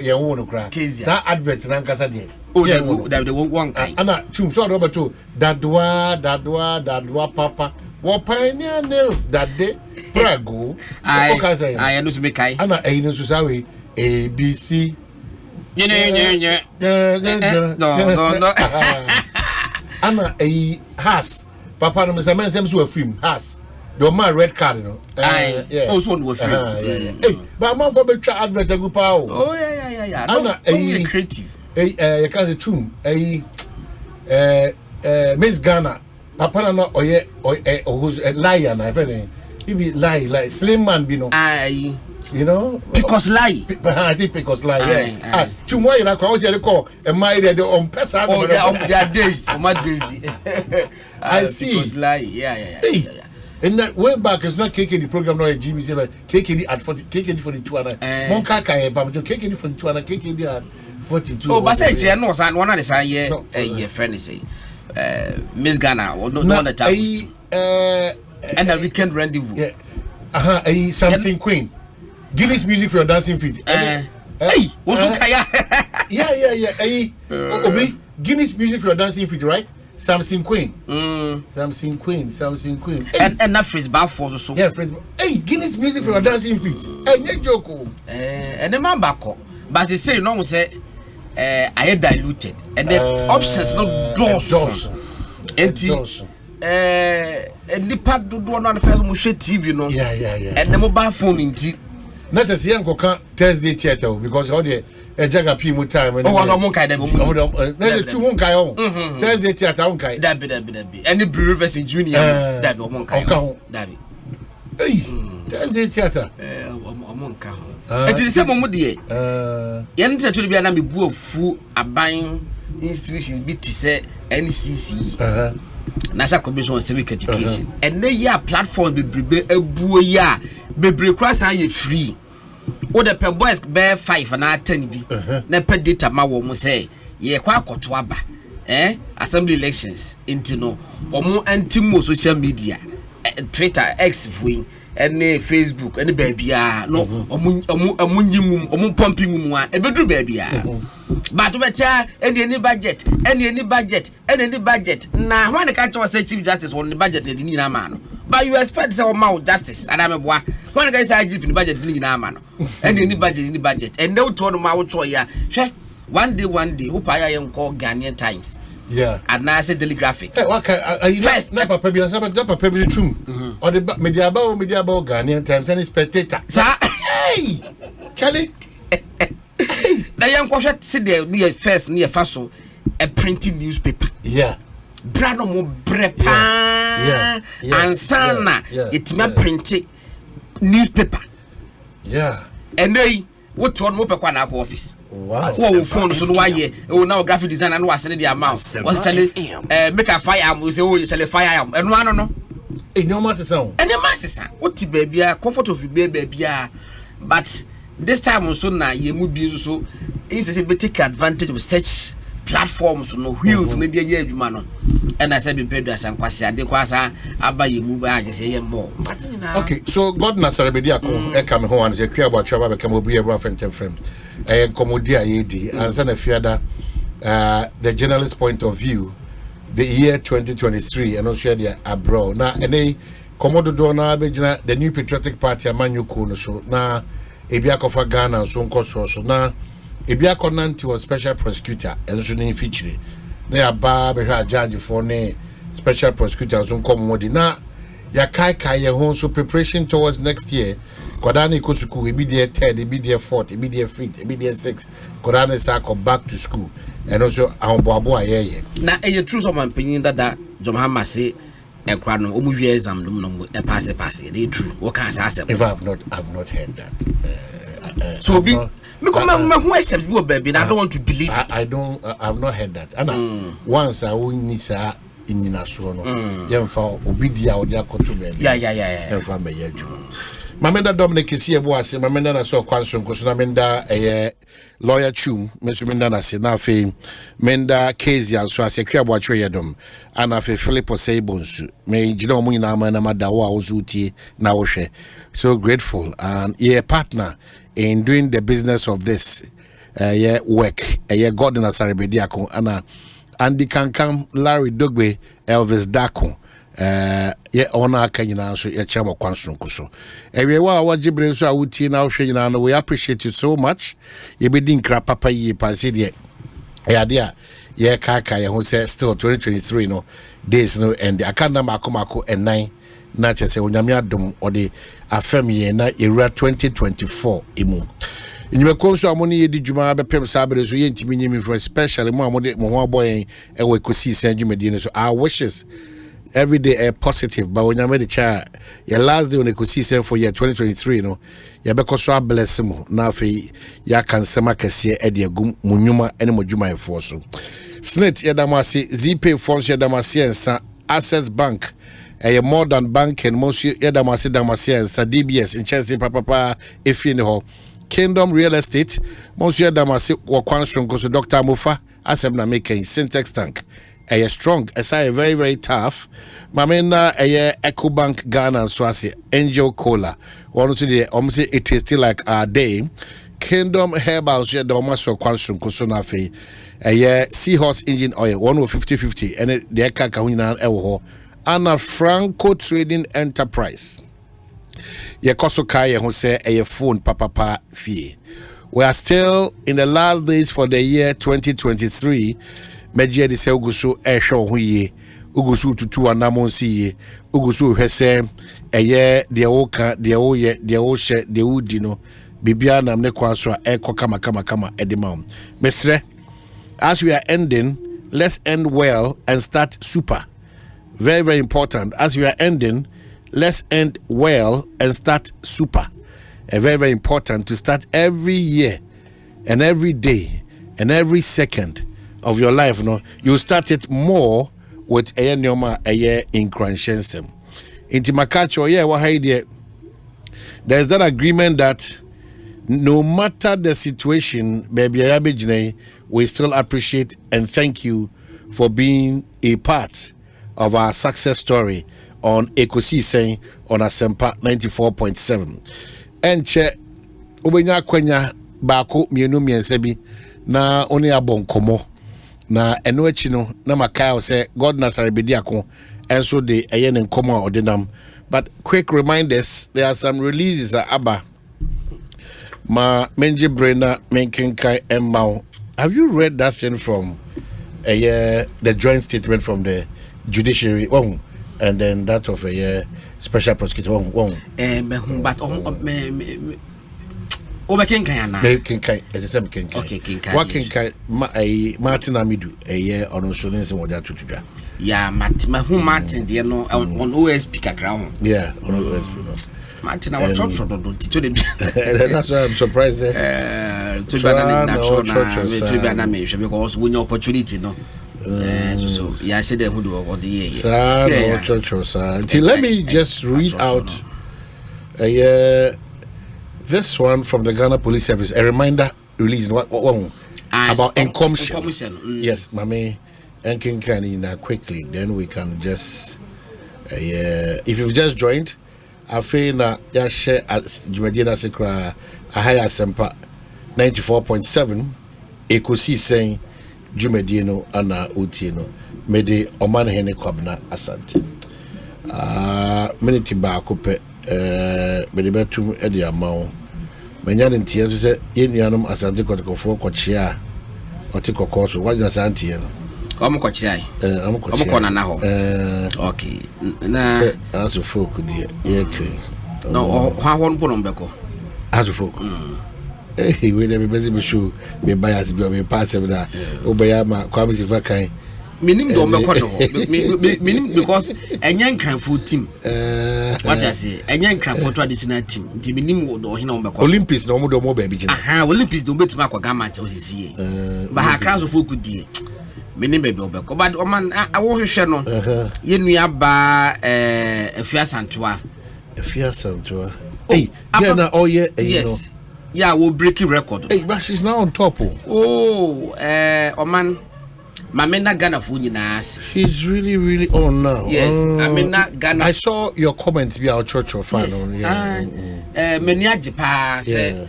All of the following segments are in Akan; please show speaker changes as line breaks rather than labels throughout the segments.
ye won kra sa advert na nkasa de
the one guy
ana chum so do beto dadwa papa wo pioneer nails that day prago
I know me kai
ana no so sawe ABC
no
ana has papa no me say men sem so film has the man red card no
also one was free
hey but man for betwa advert go pa
oh yeah ana creative
you can say chum Miss Ghana papa no oye who's a liar na friend he be lie slim man be no you know
because lie
I think because lie chum why na kwa say call e my dey on person
they are days my days
I see
because lie yeah
and that way back is not KKD program, not a GBC, but KKD at 40, KKD 42, and Monkaka, but KKD 42, and KKD at 42.
Oh, but say, no, son, one of the side, yeah, friend say, Miss Ghana, or not the time, and a weekend rendezvous.
Yeah, a something queen. Guinness music for your dancing feet.
Hey, what's
yeah, Obi, Guinness music for your dancing feet, right? Something queen. Something queen.
Hey. And that phrase back for so.
Yeah, phrase. Hey, Guinness music for your dancing feet. Hey, no joke.
And the man back up. But they say no say I diluted. And the options not doors. And the part do one on the first mushe TV, no.
Yeah.
And the mobile phone in tea.
Not as young Thursday theater because all the Jaga Pimu time and two Monkai Thursday theater Monkai.
That be. And the Brewers in Junior that Monkai.
Hey, Thursday theater.
Monkai. It is the same moment, dear. Enter to be an amibu full a buying institutions be to say NCC. National Commission on Civic Education. And they ya platform be a buoya be cross and free. Or the per boys bear 5 and 10 be. Na per data ma wo say ye kwa kotwaba. Assembly elections into no or more anti social media. Twitter, X wing, and Facebook, and the baby no omun pumping one a bedroom baby. But any budget. Now, when the catch was Chief Justice on the budget, in man. But you expect some more justice, and I'm a boy. When the guys are deep in the budget, in a man. And any budget, and no told them out for ya. One day, who I am called Ghanaian Times.
Yeah,
and now I said daily graphic.
First, never probably true. Or the media about Ghanaian Times and spectator. Hey, Charlie.
The young question sit there near first near Faso a printing newspaper.
Yeah.
Brano mo brepa and sana it me printing newspaper.
Yeah.
And they what one more per office.
Wow.
Who phone so why ye now graphic designer no was the amount. Was Charlie make a fire we say you shall fire and one no.
No matter sound.
And the masses what baby comfort of baby but this time also na ye mu bi so is be take advantage of such platforms no wheels na dey ye adwuma no and I said be pedo asankwase ade kwasa aba ye mu ba je say ye mbo.
Okay, so God na celebrate akọ e come home and say kua boatwa ba be come obi e bra friend komodia ye di and na fiada the journalist point of view the year 2023 and also there abroad na ene komodo do na be gina the new patriotic party amanyuko no so na Ebiakofa Ghana so nkoso so na Ebiakonanti was special prosecutor enso ni feature na ya ba be hwa judge for ne special prosecutor so nkomodi na ya kai ye ho so preparation towards next year kodana ikosuku ebi dey 3rd ebi dey 4th ebi dey 5th ebi dey 6th kodana sa go back to school and also ahomboabo ayeye
na e true so man pinyin dada Jomhama say ekwa no omu wie exam no e pass they true what can say
if I've not heard that
so be me come who accept you baby I don't want to believe it.
I've not heard that and once I won say inina so no yemfa obidia odia koto baby
yeah
yemfa be yeju Mamenda Dominic is here boase mamenda na so kwanso nkoso na menda lawyer chum mesumenda na se na fe menda case anso asekua boatwe yedom ana fe Philip Osebonsu me gina omu nyina ama na madawo a ozutie na wohwe so grateful and a partner in doing the business of this yeah work God na Sarebediako ana Andy Kankam Larry Dogbe Elvis Dako yeah ona aka nyina so ye chama kwansonko so ewe wa wajibre so awuti na hwe nyina no we appreciate you so much ye be din kra papa yi panse de ya dia ye kaka ye ho say still 2023 no days no and the account number akomako and na chese onyame adom ode afem ye na era 2024 emu nyime konso amoni ye di djuma be pem sabere so ye ntimi nyimi for especially mo amode mo ho aboyen e we Ekosiisen djumadi ne so our wishes every day a positive but when you made the cha your last day on Ekosiisen for year 2023 no ya be koso bless mu na afi ya kan sema kese e de agum munyuma ene modwuma efo so snit ya damase zp fonds ya damase ensa access bank more than banking most ya damase ensa dbs in chelsea papa efi ne ho Kingdom Real Estate most ya damase wo kwansonko so Dr. Mofa asem na making syntax tank strong aside very very tough mamena Ecobank Ghana so as Angel Cola one to the almost it tastes like a day Kingdom Herbal so the almost so kwansum ko so na fe Seahorse engine oil 150 and the eka ka hunina ewo ho Anna Franco Trading Enterprise ye koso kai ho say phone papa fee. We are still in the last days for the year 2023 Media de se ugusu ehwe ho ye ugusu tutu anamonsi ye ugusu hwese de woka de woye de wo hye de wudi no bibia nam ne kwaso kama edimam mesre as we are ending let's end well and start super very very important as we are ending let's end well and start super very very important to start every year and every day and every second of your life, no, you start it more with a nyoma a year in Cranshensem. Inti makacho, yeah, there's that agreement that no matter the situation, baby Ayabijne, we still appreciate and thank you for being a part of our success story on Ekosiisen on Asempa 94.7. And che ubenya kwenya bako mienu miensebi na oni abonkomo. Na eno echi no na makao say God na Sarebediako enso de eye ne nkoma odinam but quick reminders there are some releases aba ma menje brainer menkenkai embao. Have you read that thing from the joint statement from the judiciary and then that of a special prosecutor
but Obakenkai
as a same kinkai. Okay, kinkai. What kinkai Martin Amidu a year on insurance and what that to
yeah, Martin, dear no on OSP ground.
Yeah, on OSP.
Martin, I was also to the
that's why I'm surprised.
Because when opportunity, no. So yeah, I said they would do what the year.
Sir, let me just read out this one from the Ghana Police Service, a reminder released about encommission. Yes, Mami, and Kinkani quickly. Then we can just, if you've just joined, I feel na ya share at Jumadina Sekra a higher Sempa 94.7 Ekosiisen Jumadino Ana Utieno Mede Oman Hene Kwabna Asante. Minute ba coupe. Betum edi amao menya de ntie so se yenuanom asante kotokofo kochia otikoko so wajna asante no
omokochia omokona na ho okay na
se aso folk die yeke
no ha hon bono mbeko
aso folk we dey be busy be show be bias be me pass be da obeya ma kwam sifa kan
minim do mbeko no minim because enyen cranfo team what I say enyen cranfo traditional team nti minim do hina mbeko
Olympics no mo do mo ba bi gina
Olympics do betima akwa match osisi ba ha crash of folk die minim be mbeko but o man awo hwehwe no yenua ba afia santoa hey yeah na oh yeah yes yeah we breaking record
hey but she's now on top
o man Mamena Ghana for
she's really on now.
Yes, Mamena Ghana.
I saw your comments be our church of fan.
Yes. Many Japan say,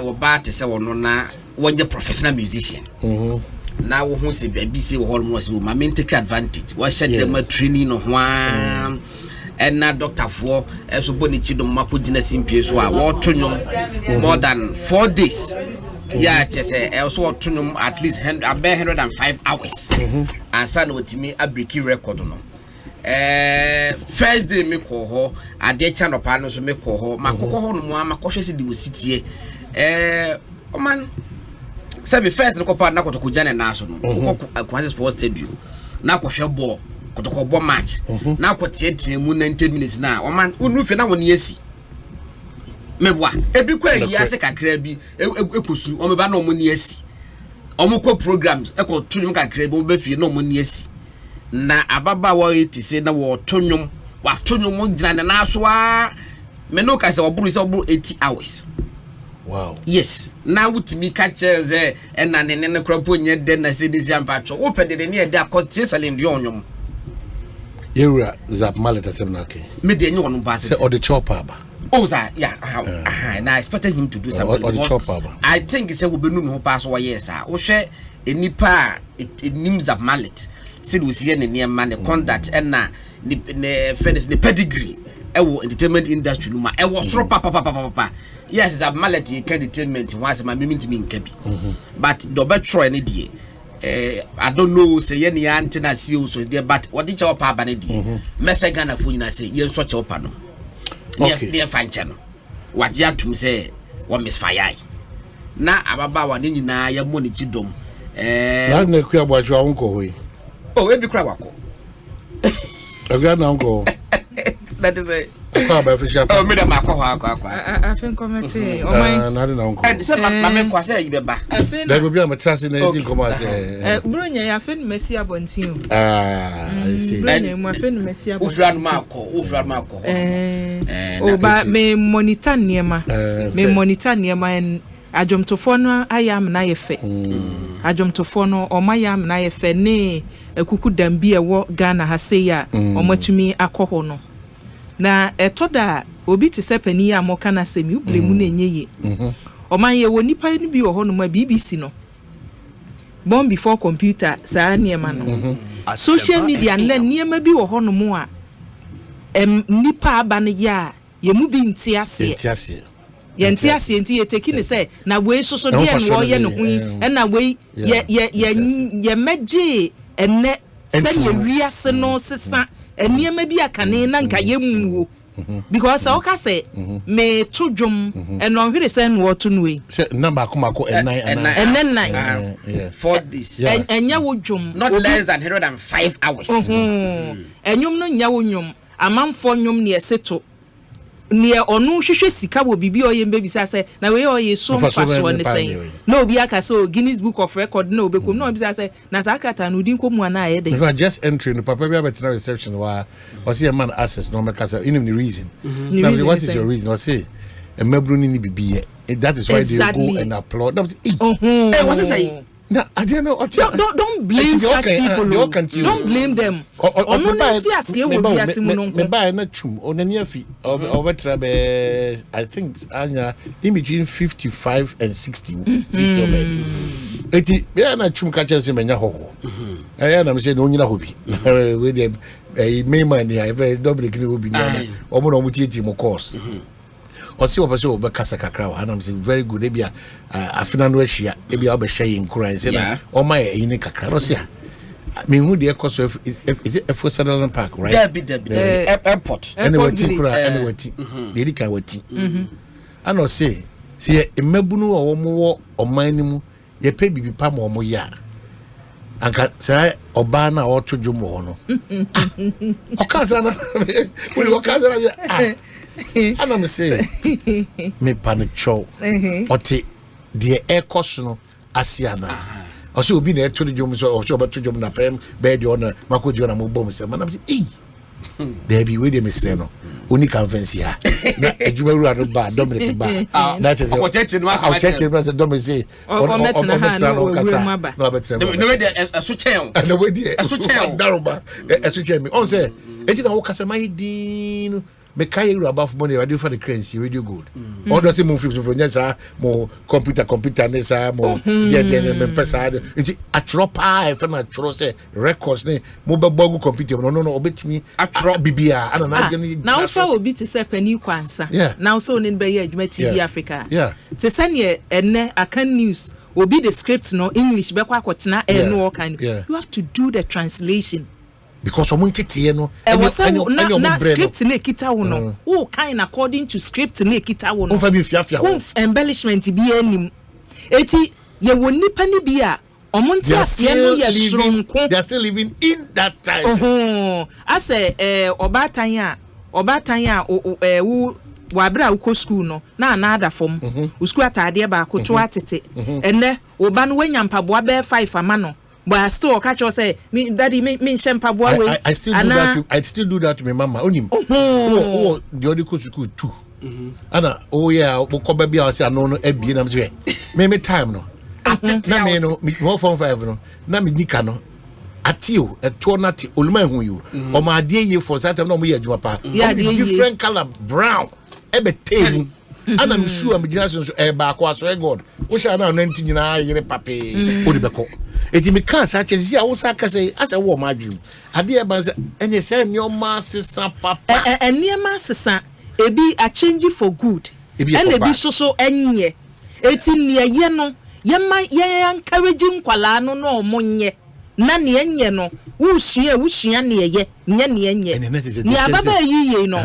what bad to say, no, when you're professional musician. Now who say baby say almost will my take advantage. What shed them a training of one and now Dr. For as bonichi do mapudiness in place more than 4 days. Yeah, just also to at least 105 hours. And son with me a breaky record no. First day me call her, a day channel partners me call her, my cocoa no my cautious in the city. Oh man, say first look upon Nako to Kujana National, Quantis Sports Stadium. Now for your ball, to call ball match. Now for 10 minutes now. Oh man, who knew for now one yes. Mewa ebi kwa yase kakra bi ekosu o meba na omoni asi omukọ programs eko tunum kakra bi oba fie na omoni asi na ababa wa eti se na wo tonum wa tonum gina na so a me no ka se oburu 80 hours.
Wow.
Yes, na wutimi ka cheze na ne kropo nye den na se desi ampacho wo pede ne e da kotie salindi onyum
Yura zap mallet asemnake
me de nye wonu ba
se o the chopper ba.
Oh, sir, yeah, and I expected him to do something.
Or the chopper.
I think it's a woman who pass away, yes, sir. Or share a nipa, it names of mallet. Said we see any near man, the conduct, and now the pedigree. Entertainment industry, I was so papa. Yes, it's a mallet, you can entertainment once my miming to me in Kebi. But the better any day. I don't know, say any antenna see so there, but what did your papa need? Messagana food, I say, you're such a panel. Dear fan channel. What you have to say, what Miss Fire. Now, Ababa, one in your money to dom.
I know queer about your uncle.
Oh, every crab.
I've got an uncle.
That is a
oh,
Madam
I think committee. Oh, my,
not an uncle.
And some mamma was say you back.
There will be a trust in anything come as
Brunia, I think Messi about you.
I see.
My friend Messi
over Marco.
Oh, but me monitor near ma. Me monitor near ma and I jump to phone. I am na efe. I jump to phone or my am na efe. Ne a cuckoo dan be a walk Ghana has say ya or much me a cohono. Na etoda obi ti sepani a moka na semi ublemu na enye ye o man ye woni pa ni bi wo ho no ma BBC no born before computer saa niema no social media na niema bi wo ho no mo a nipa aba ne ya ye mu bi ntiase ye ntiase enti ye teki ne say na we soso de en wo ye ne hu en na we ye meje enne se ye wiase no sesa eniema bi akane na nka yemuwo because oka say me to dwom eno hwere say no to no we
number akomako
and for this
enya wo dwom
not less than 105 hours
enyum no nya wo nwom amanfo nwom ne eseto ne onu hwehwe sika wo bibi oyembe bisa say na we oye so faso ne say na obi aka so Guinness Book of Record na obekom na obi say na sakata no din komu ana ayede
if I just entry no papa bia betina reception wa or see a man access no make say the reason now what is your reason or say a mebru ni bibi that is why they go and applaud them
hey what's it say
no, I don't know.
Don't blame such people. Don't blame them.
Me buy na chum on near fee over I think anya in between 55 and 60 maybe. Eti be na chum ka chese menya hoho. Eh na me say no nyina hobi. We dey me man here very double kini hobi na. Omo no mu tieti mo course. Osi obaso obekasa kakra wa na mse very good ebia afina no ahia ebia obehye nkura say na o ma yin kakra no sia me hu de ekoso is it Ekosiisen Park right
airport
anyway tikura anyway de dika wati ana say emabunu wo mo oman ni mu ye pe bibi pa mo mo ya anka say oba na o todwom ho no okasa na we okasa na and I'm saying, me panicho, ote the Ekos no Asiana. Also, will be there to the Jones or so about to jump na prem, bed on a Mako Jona Mobom. Man, I'm saying, there be with him, Mr. No, only convince ya. You will run a bar, Dominic bar. That is what I'll check it as a Dominic say, or no, but
a switch and the way a switch Daruba, a switch me. Oh, say, it's a Okasamai Dean.
me carry you above money radio for the currency radio good all the same flips for nyasa mo computer nesa mo dey me pesa nti atro pa e fe na atro say records ne mo be bogu computer no obetimi atro bibia ana na
now for obi to say pani kwansa now so ne be ye adwuma TV Africa to send ye enne akan news obi the script no English be kwa kwotena no kind you have to do the translation
because someone tete no
na script na kita wo no wo kind according to script na kita wo no
fa bi fiafia wo
embellishment bi anim eti ye woni pani bi a omonti asie no ye shronko
they are still living in that time
ase obatan a wo wabra uko school no na ada fom school atade ba ko to atete enne oba no wanya mpaboa be 5 ama no but still catch you say me daddy me shempaboa we
I still do that to my mama onim the other school too ana yeah ko bia o say no ebie na me time no na me no me 4.5 no na me nika no atio eto na ti oluma hu you o ma ade ye for that time no mo ye adwuma pa different color brown ebe tenu ana me sure me generation so ba ko asore god wo sha na no nti nyina yire pape o de beko eti me kan sa chezi a wo sa ka say asa wo ma adwum ade e ba say ene say nyoma sesa papa
eniema sesa ebi a change for good and ebi so enye eti ne ye no ye ma ye encourage nkwala no no monye na ne enye no wuhia ne ye nye ne enye ni ababa yiye no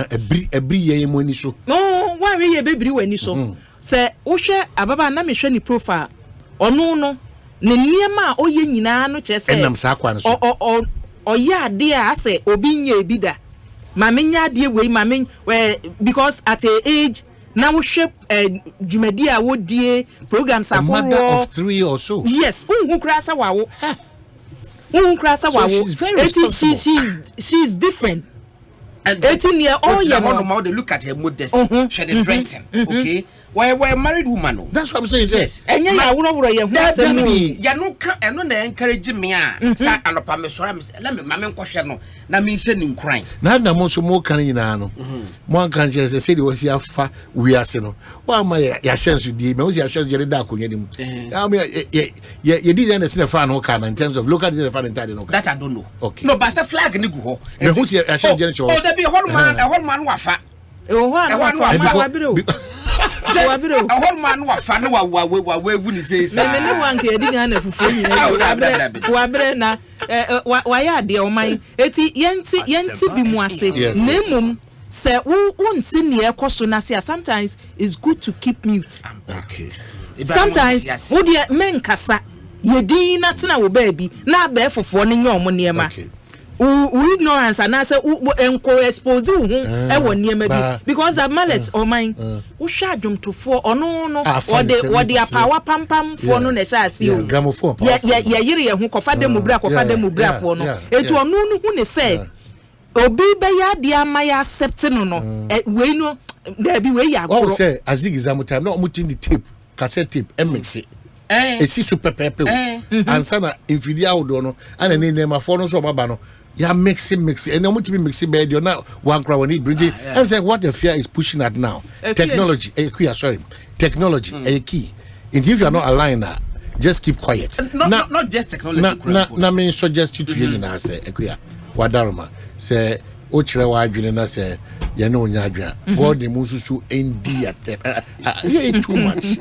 ebri ye mo ni so
no wa re ye bebri wani so se wo hwe ababa na me hwe ni profile ono no ne niema oye nyina no che se
enam sa kwa no so
oye ade a ase obi nya ebida ma menya ade we ma men because at a age na wo hwe dwumadi a wo die programs akoro
mother of 3 or so
yes unhu kra sa wawo
she's very responsible.
She's different.
And 18 years old, they look at her modesty, she the dressing, okay? Why a married woman? No?
That's what I'm saying. Yes.
And you
no encouraging me. Sa alopa me so let me mama question no. Na me sending crying.
Na mo so mo kan nyina no. Mo kan je say the was ya fa we ase no. Wa ma ya chance di me was ya chance je da akonya dim. Ya design the sin fa no kan in terms of local design fa entire no.
That I don't know.
Okay.
No, but say flag ni go ho.
Me who say ya chance je cho.
Oh, there be a whole man wa fa.
A
whole man wa fa no wa we ni say say.
Me no wan ke di na fufu ni wa bre na wa ya de o man eti yenti bi mu ase na mum se wonti ne ekoso na se sometimes it's good to keep mute.
Okay.
Sometimes wo de men kasa ye din na tena wo baabi na ba efofo ne nyom niema. Okay. We ignorance and I say enko expose hu e wo niema bi because a mallet or mine wo sha dwom to for ono no or the power pam for no na sha see o
gramophone
ya yire ye hu kofa dem bra for no etu ono no hu ne say obi be ya dia amaya accept no we no there be we ya
go say azig exam time no mutin the tape cassette tape mix it esi super pepe ansa na infidia wodo no ana ne nema for no so baba no ya mix and then muti mix be dey na one crowd need bring I was like what the fear is pushing at now technology technology a key and if you are not aligned just keep quiet
not just technology
na me suggest you to you na say ekuya wadaroma say o kire wa adwene na say ye na onya adwene god dey mususu endi at too much.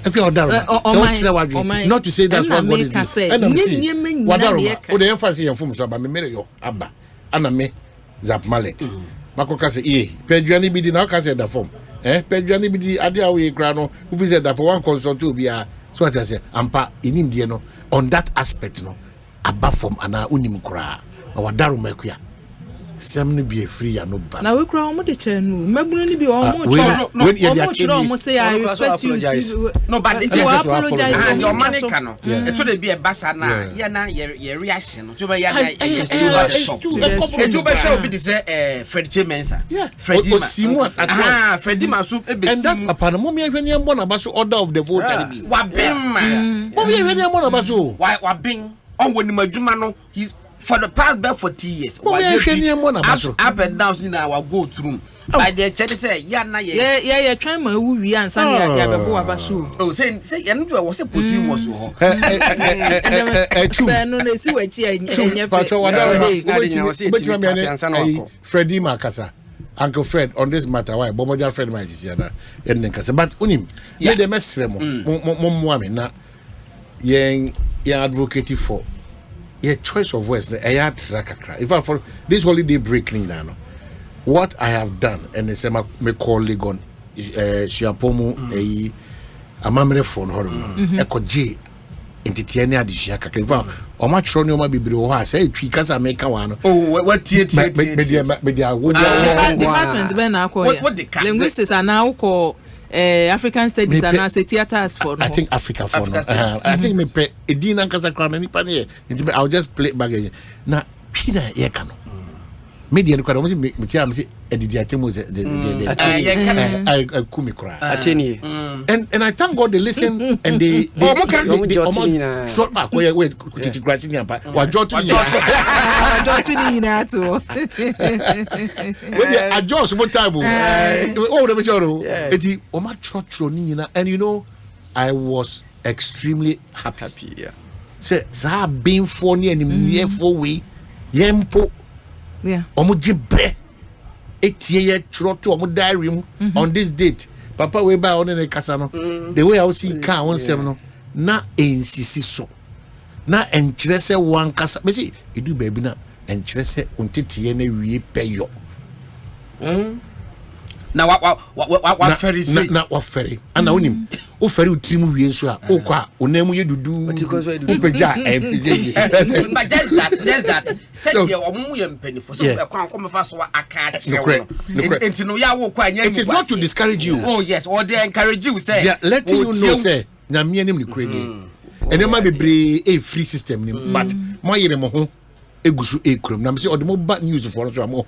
If you are not to say that's what God is doing. And I'm saying, what are the emphasis on so about me marry yo abba and me zap mallet. Makoka say, Pedro be now can say the form. Pedro be the idea we grano who visit that for one consult to be a so what I say, ampa in India no on that aspect no abba form and unim kra or daru mekuya. Some be free and no bad.
Now we cry on the channel. Maybe ni be almost
when you
almost say I respect you.
No, but
you apologize.
And your money cannot. It should be a basana. Yana your reaction. To be show be say Freddie Mensa. Yeah. Freddie Masu.
And that upon a moment when you want about order of the vote.
Wabim.
What we when you want about so?
Why wabim? On when Majumano he's for the past 40 years.
Up and down in our go through.
By the church say, Yana,
yeah, try my wee answer. Yeah,
oh, say, and was a pussy was
Freddie Marcasa. Uncle Fred on this matter, why Bomoja Fred might see that but unim, yeah, the mess na yang advocating for your choice of words. If I for this holiday break, what I have done, and it's me call Legon, Shiapomu, a memory phone, Echo J. Entitiania di shaka keva o ma tro ne o ma bibiri ho a say twi kasa make one
what tie
media
what linguistics are now called African studies and now say theaters for
I think Africa for no I think me pe edina kasa kra na nipa ne I'll just play back again na pina ye ka no media kwa mo me tia me say edidi atemu ze kumi kra
ateni
and I thank God they listen and they short back where kuti grasi ni apa wa jotu ni
na to
when they adjust what time oh the majoro eti o ma trotro ni na and you know I was extremely happy
yeah
say za being for ni and for we yempo
yeah
omo jibre etie ye troto omo diary on this date papa we buy on the kasa no the way I see car on sem no na ensisi so na enkyere se wan kasa be see edu baby na enkyere se ontete na wie peyo
na wa ferry say
na wa ferry ana onim o ferry utrim wie so a o kwa onamu ye dudu o peja empije
but just that said ye omu ye mpani for so kwa come fa so aka kire no ya wo kwa anya
it is not to discourage you
oh yes or they encourage you say
yeah letting you know say na me anim ni kure ni ene ma bebre free system ni but mo yere mo ho egusu ekrom na me say odemo bad news for so am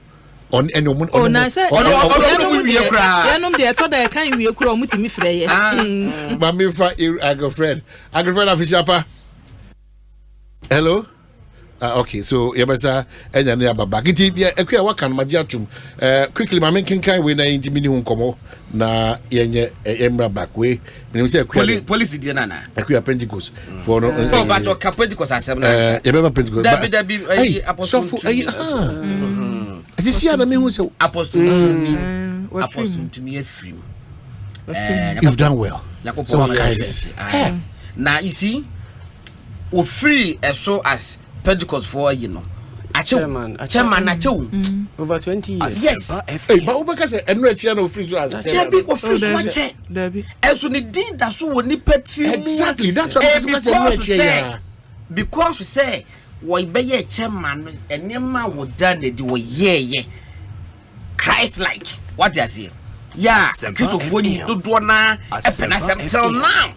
on any woman
oh na say yanom de to da kan wie kura omutimi frɛ ye
ba me fa agrofred official pa hello okay so yebasa enya ne ababa kiti ekua waka no magia tum quickly ma menkin kan we na intimi ni hu nkomo na yenye emra back we me say ekua
police die nana
ekua Pentecost for no
but o Pentecost asem na
yebeba Pentecost
David apostle
I just see me who say
apostle to me free
you've done well so
now you see we free as so as Pentecost for you know chairman
over 20 years
yes
hey but Obaka say enro chia no free so as
chairman of free so che eso ni din da so woni pati
exactly that's what I say enro chia
because we say we be ye chairman enema wo done the we ye Christ like what you say yeah because of when you do na till now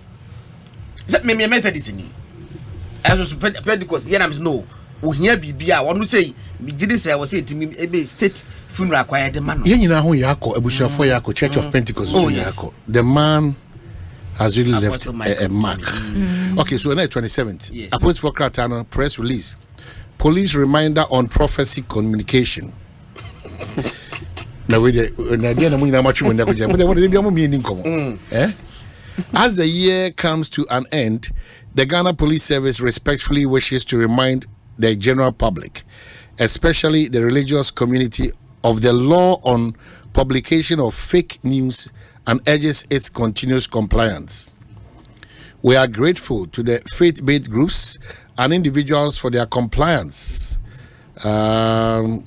that me Methodist ni as Pentecost yeah am no o hia bibia wonu say me gidi say we say timi ebe state funeral choir the man
ye nyina ho yakọ abusuafo yakọ Church of Pentecost yakọ the man has really left a mark. Okay, so on the 27th, yes. Apostle for Kratano press release. Police reminder on prophecy communication. Now, as the year comes to an end, the Ghana Police Service respectfully wishes to remind the general public, especially the religious community, of the law on publication of fake news and urges its continuous compliance. We are grateful to the faith-based groups and individuals for their compliance. For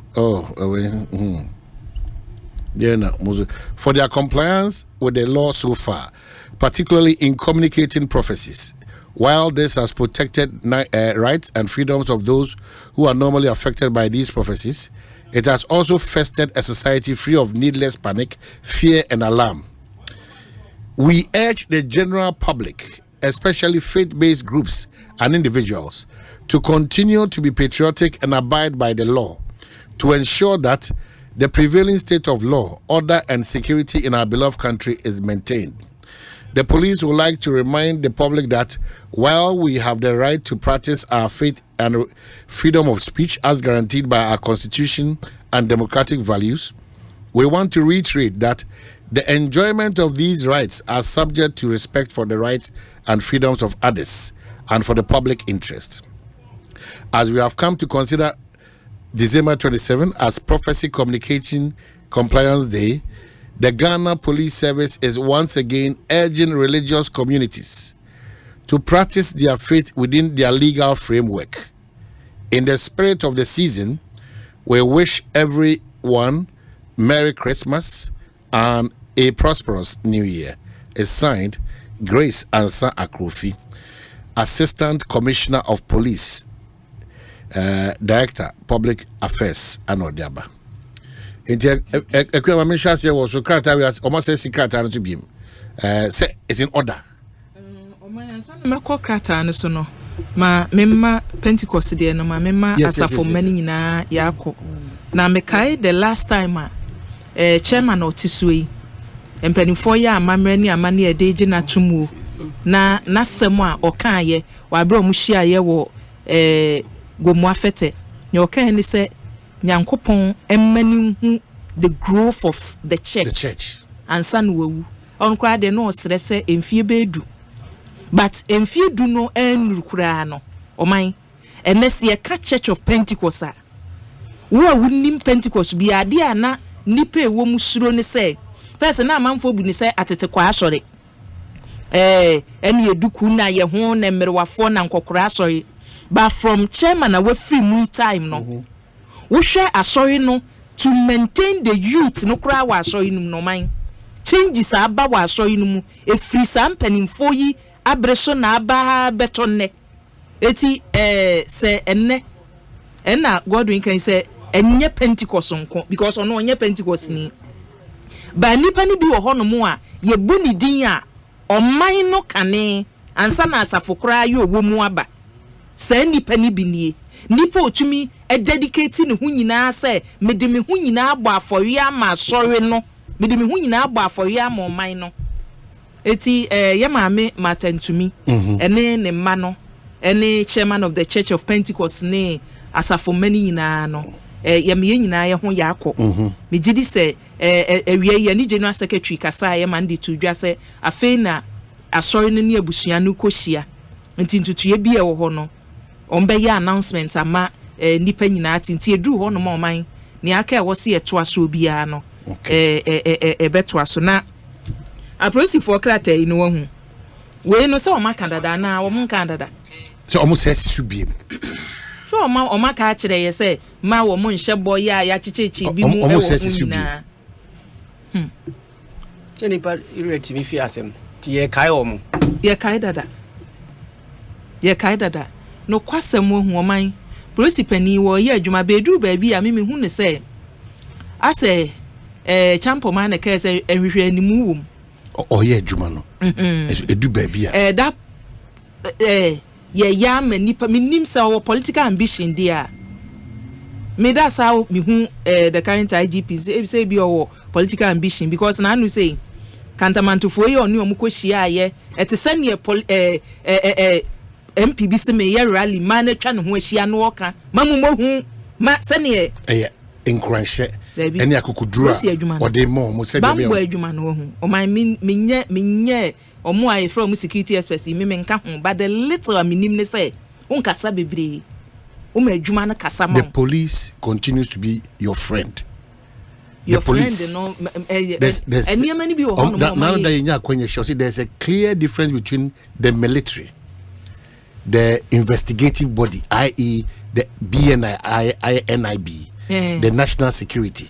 their compliance with the law so far, particularly in communicating prophecies. While this has protected rights and freedoms of those who are normally affected by these prophecies, it has also fostered a society free of needless panic, fear, and alarm. We urge the general public, especially faith-based groups and individuals, to continue to be patriotic and abide by the law, to ensure that the prevailing state of law, order, and security in our beloved country is maintained. The police would like to remind the public that while we have the right to practice our faith and freedom of speech as guaranteed by our Constitution and democratic values, we want to reiterate that the enjoyment of these rights are subject to respect for the rights and freedoms of others and for the public interest. As we have come to consider December 27 as Prophecy Communication Compliance Day, the Ghana Police Service is once again urging religious communities to practice their faith within their legal framework. In the spirit of the season, we wish everyone Merry Christmas and a prosperous New Year. Is signed Grace Ansa Akrofi, Assistant Commissioner of Police, Director Public Affairs, Anodiaba. Ekwe mamisha se wo so krata we almost say krata no to biem. Say it's in order.
Omayansa no mekọ krata no so no. Ma memma Pentecost de no ma memma asafo mani nyina yakọ. Na mekai the last time chairman otisui empanifo ya amamre ni amane ede gina tumu na nasem a okaye wa bra mu hia ye wo gomu afete ne okan ni se nyankopon emmani hu the growth of the church and san wawu on kwa de no sere se emfie bedu but emfie du no enrukura no oman enese ye ka Church of Pentecost a wo awunim Pentecost bi ade ana nipa ewo mu suro ne se first na amanfo bu ni se atete kwa asore eni eduku na ye ho na mmerewafo na nkokora asore but from chairman na we free mu time no we share asore no to maintain the youth no kra wa asore no man changes aba wa asore no mu e free sam penimfo yi abreso na aba betonne eti se enne enna Godwin kan say enye Pentecost nko because ono onye Pentecost ni ba nipa ni bi wo hono mu a ye bu ni din a oman no kane ansa na asafokra ye owo mu aba sa nipa ni bi nie nipa otumi dedicate ne hu nyina se mede me hu nyina agbo afori ama sori no mede me hu nyina agbo afori ama oman no eti ye maame matantumi ene ne mma no ene chairman of the Church of Pentecost ne asafo mani nyina no ye me nyina ye ho yakọ me gidi se ewie ye ni general secretary kasa ye mande to dwa se afei na asori ne ne abusua no kohia nti ntutu ye bia wo ho no ombe ye announcement ama nipa nyina tinti eduru ho no ma oman ne aka e wo se eto aso bia no beto aso na aprosi for krata inu wo hu we no se o maka dada na wo mka dada
so omo se sisu biem
so o maka a kire ye se ma wo mo nhye boy ya chichechi bi mu e wo na
Jennifer ireti mi fi asem ti ye kai omo
ye kai dada no kwasem wo hu oman prosipani wo ye adwuma be duru ba bi a me hu ne se ase champo man na ka se enhwehwe animu wom
ye adwuma no edu ba bi a
that ye ya manipa minim sa wo political ambition dia me that's how me hu the current IGP say be your political ambition because na anu say kantamantofo ye oni omukohia ye etesane MPB se me ye rally man atwa ne ho ahia no oka mamumo hu ma sane
enkranhye ene akokudura ode mo se be
bambo adwuma no hu o man minye omo aye from security experts me nka ho but the little aminim ne say unkasa bebre o ma adwuma no kasa ma
the police continues to be your friend.
Your police, friend, no, many be
now that there's a clear difference between the military, the investigative body, i.e., the INIB, the national security.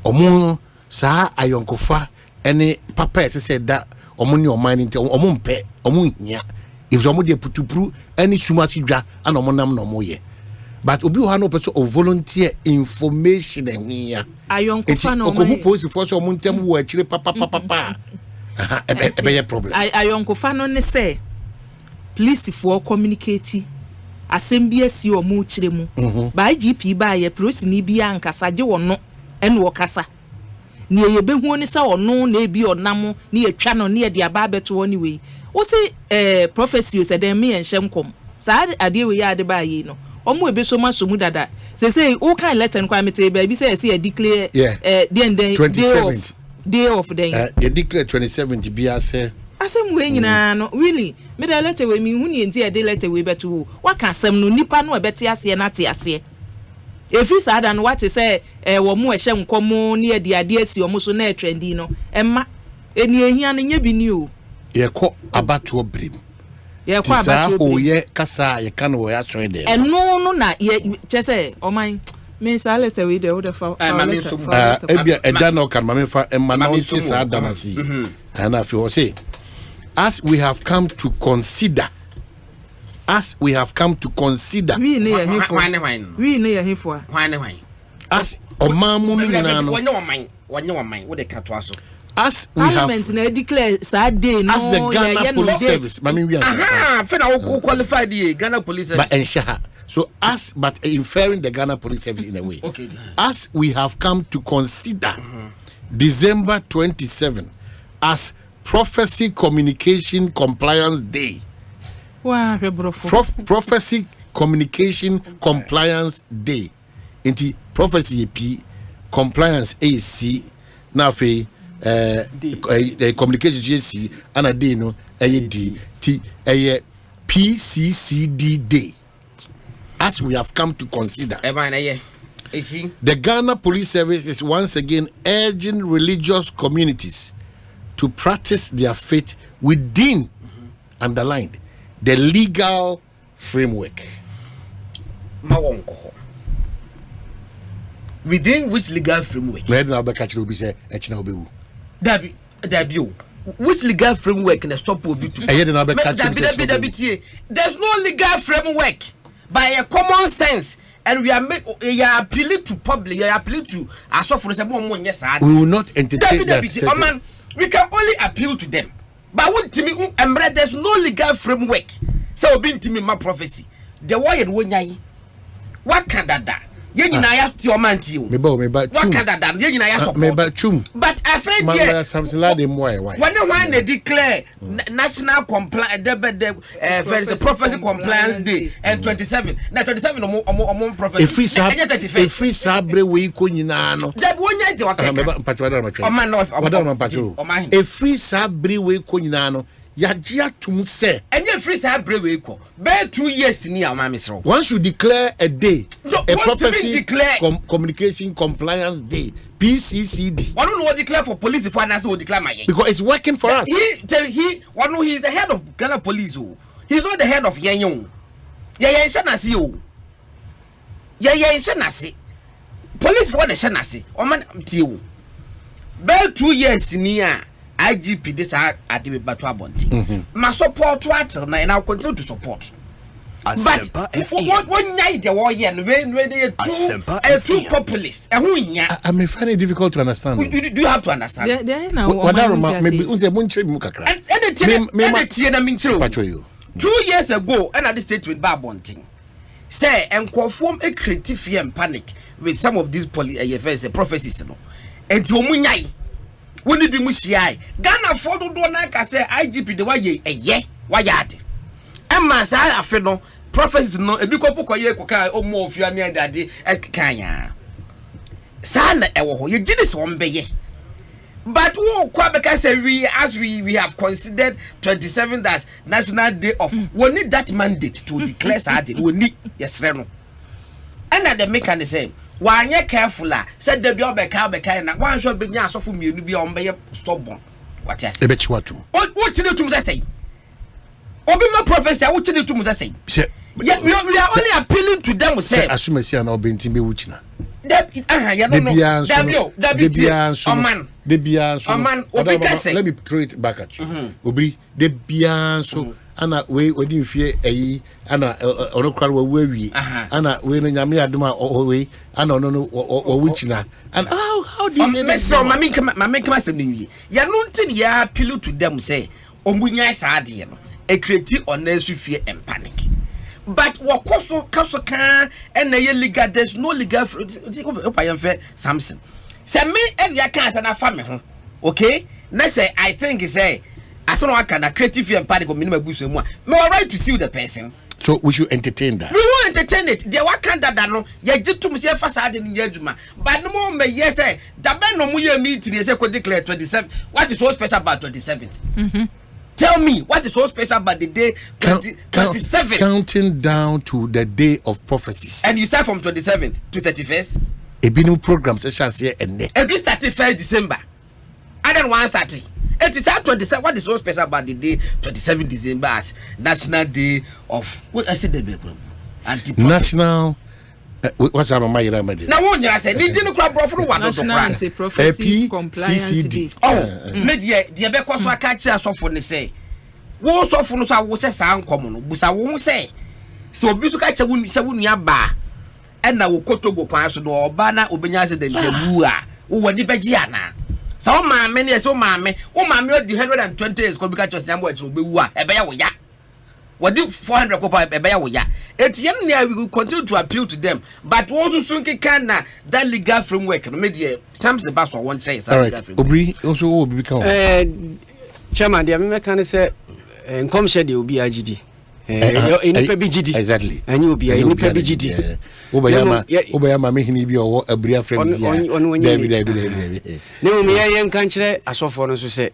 Omo sa ayonkofa any papa said that omoni omani nti omumpe omunya if omo dey putupru any sumasidwa and omonam no moye. But obi ho no person of volunteer information ehia
ayonkofa no
okohu police force omuntem wo akire papa ebe problem
ayonkofa no ne say police for communicate asembia si omu kire mu ba IGP ba ye prosi ni bia ankasa je wono ene wo kasa ne ye behu ni sa ono na ebi onam ne ye twa no ne ye de aba beto woni we wo se Prophecies dem me enhyem kom sa ade we ya ade ba ye no omo ebe so masomu dada say o kan letter nkwa mete baby say e declare then
27th
day of then
you declare 27th bia say
asem we nyina no really me da letter we mi hu ni enti e de letter we beto wa kan asem no nipa no e beti ase na te ase efi sada no what say wo mo ehye nkomo ne ade ade asi o mo so na trendy no emma eni ehia no nya bi ni o
ye ko abato brim
ye ko abato
o ye kasa ye kan wo ya so de
no na ye chese o man me sa letter we de o de fa
ebia eda no kan ma me fa emma na o ti sa danasi and I feel say as we have come to consider we ne ye hifo as omamu ni na no
wonye wo de katwa so
as we
Parliament
have
na declare Saturday no
as the Ghana Police Service mami we
aha fe na wo qualified the Ghana Police Service
but ensure so as but inferring the Ghana Police Service in a way
okay
as we have come to consider December 27 as Prophecy Communication Compliance Day.
Wow,
Prophecy Communication Compliance Day. Inti prophecy P compliance AC na fe communication AC ana day no D T PCCD Day. As we have come to consider. The Ghana Police Service is once again urging religious communities to practice their faith within, underlined, the legal framework.
Within which legal framework? Which legal framework can stop will be to? There's no legal framework by a common sense. And we are appealing to public, we are appealing to our software.
We will not entertain that.
We can only appeal to them. But when Timmy there's no legal framework. So being Timmy my prophecy. The way and when what can that? But I find when they declare national compliance, the prophecy compliance day and 27. Now 27 among prophecy.
A free sabre we kunyano.
That one night
a free sabre we kunyano. Yajia tum say
and your free sabre we ko. Bear 2 years near Mamisro.
Once you declare a day, a prophecy communication compliance day, PCCD.
One don't declare for police if one has to declare my
because it's working for us.
He's the head of Ghana Police. He's not the head of Yanyong. Yaya Shanasi. Yaya Shanasi. Police for the Shanasi. Oman Tiu. Bear 2 years near IGP this at the Batwa Bonti. My support and I continue to support. But one night the war and when they are too populist.
I may find it difficult to understand.
You have to understand.
Maybe
2 years ago, and at the state with Barbonting, say and conform a creative fear and panic with some of these prophecies. And to Munyai, when it be Mushiai, Ghana for the Donaka say IGP the way a ye, wayad. And Massa Afeno, prophecies no, a big couple ye coca or more of your near daddy at Kanya. Sana, you did this one bay. But Quebec say we have considered 27th as National Day of we need that mandate to declare Saturday. We need yes reno. And at the mechanism, why you careful said the Biobeca and one shall be near so for me to be on by stubborn. What I say?
What
you do to say? Obi my professor, what you do to say? Yet we are only appealing to them say
assume see an obin Wuchina.
Let
me throw it back at you. Obi the bianso ana we odi fie eyi ana ono kwara we ana we no nyame aduma we ana no wuchina and how do you say this
so mama come asem ni ya no ntin ya appeal to them say omunya saade no e create unnecessary fear and panic. But what cost can and legal there's no legal Samson. Say me and ya can't and a family. Okay? Let's say I think say as soon as I can creative and panic minimum bush more right to sue the person.
So we should entertain that.
We won't entertain it. They wa can't that no. You get to me say facade in Yejuma. But no more me yes say that ben no muye meeting say could declare 27. What is so special about 27th? Tell me what is so special about the day 27th?
Counting down to the day of prophecies.
And you start from 27th to 31st.
A binu program session here and there.
Every started 1st December. And then one starting. It is at 27. What is so special about the day 27 December as National Day of what I said the baby?
National what's our my
now one year I said need no crab for one
National Anti-Prophecy Compliance Day.
Oh, media the because I catch us off when they say wo so for no so wo say san komo no busa wo say so obi so catch won say won ya ba and na wo kotogo kwan so do oba na obenya se de ntabu a wo wani beji ana. So maame ne so maame o maame o di 120 years ko bi ka chos nyambo achi obewu a ebe ya wo ya wodi 400 ko pa ebe ya wo ya etiem ne we will continue to appeal to them but also soon can na that legal framework no media something about so one say
all right obri also obi kan
chairman dia me kan say nkom share de obi agidi enipa bi gidi
exactly
ani obi enipa bi gidi
obayama me hini bi owo abria friends ya David
ne mo me yen kan kire asofo no so se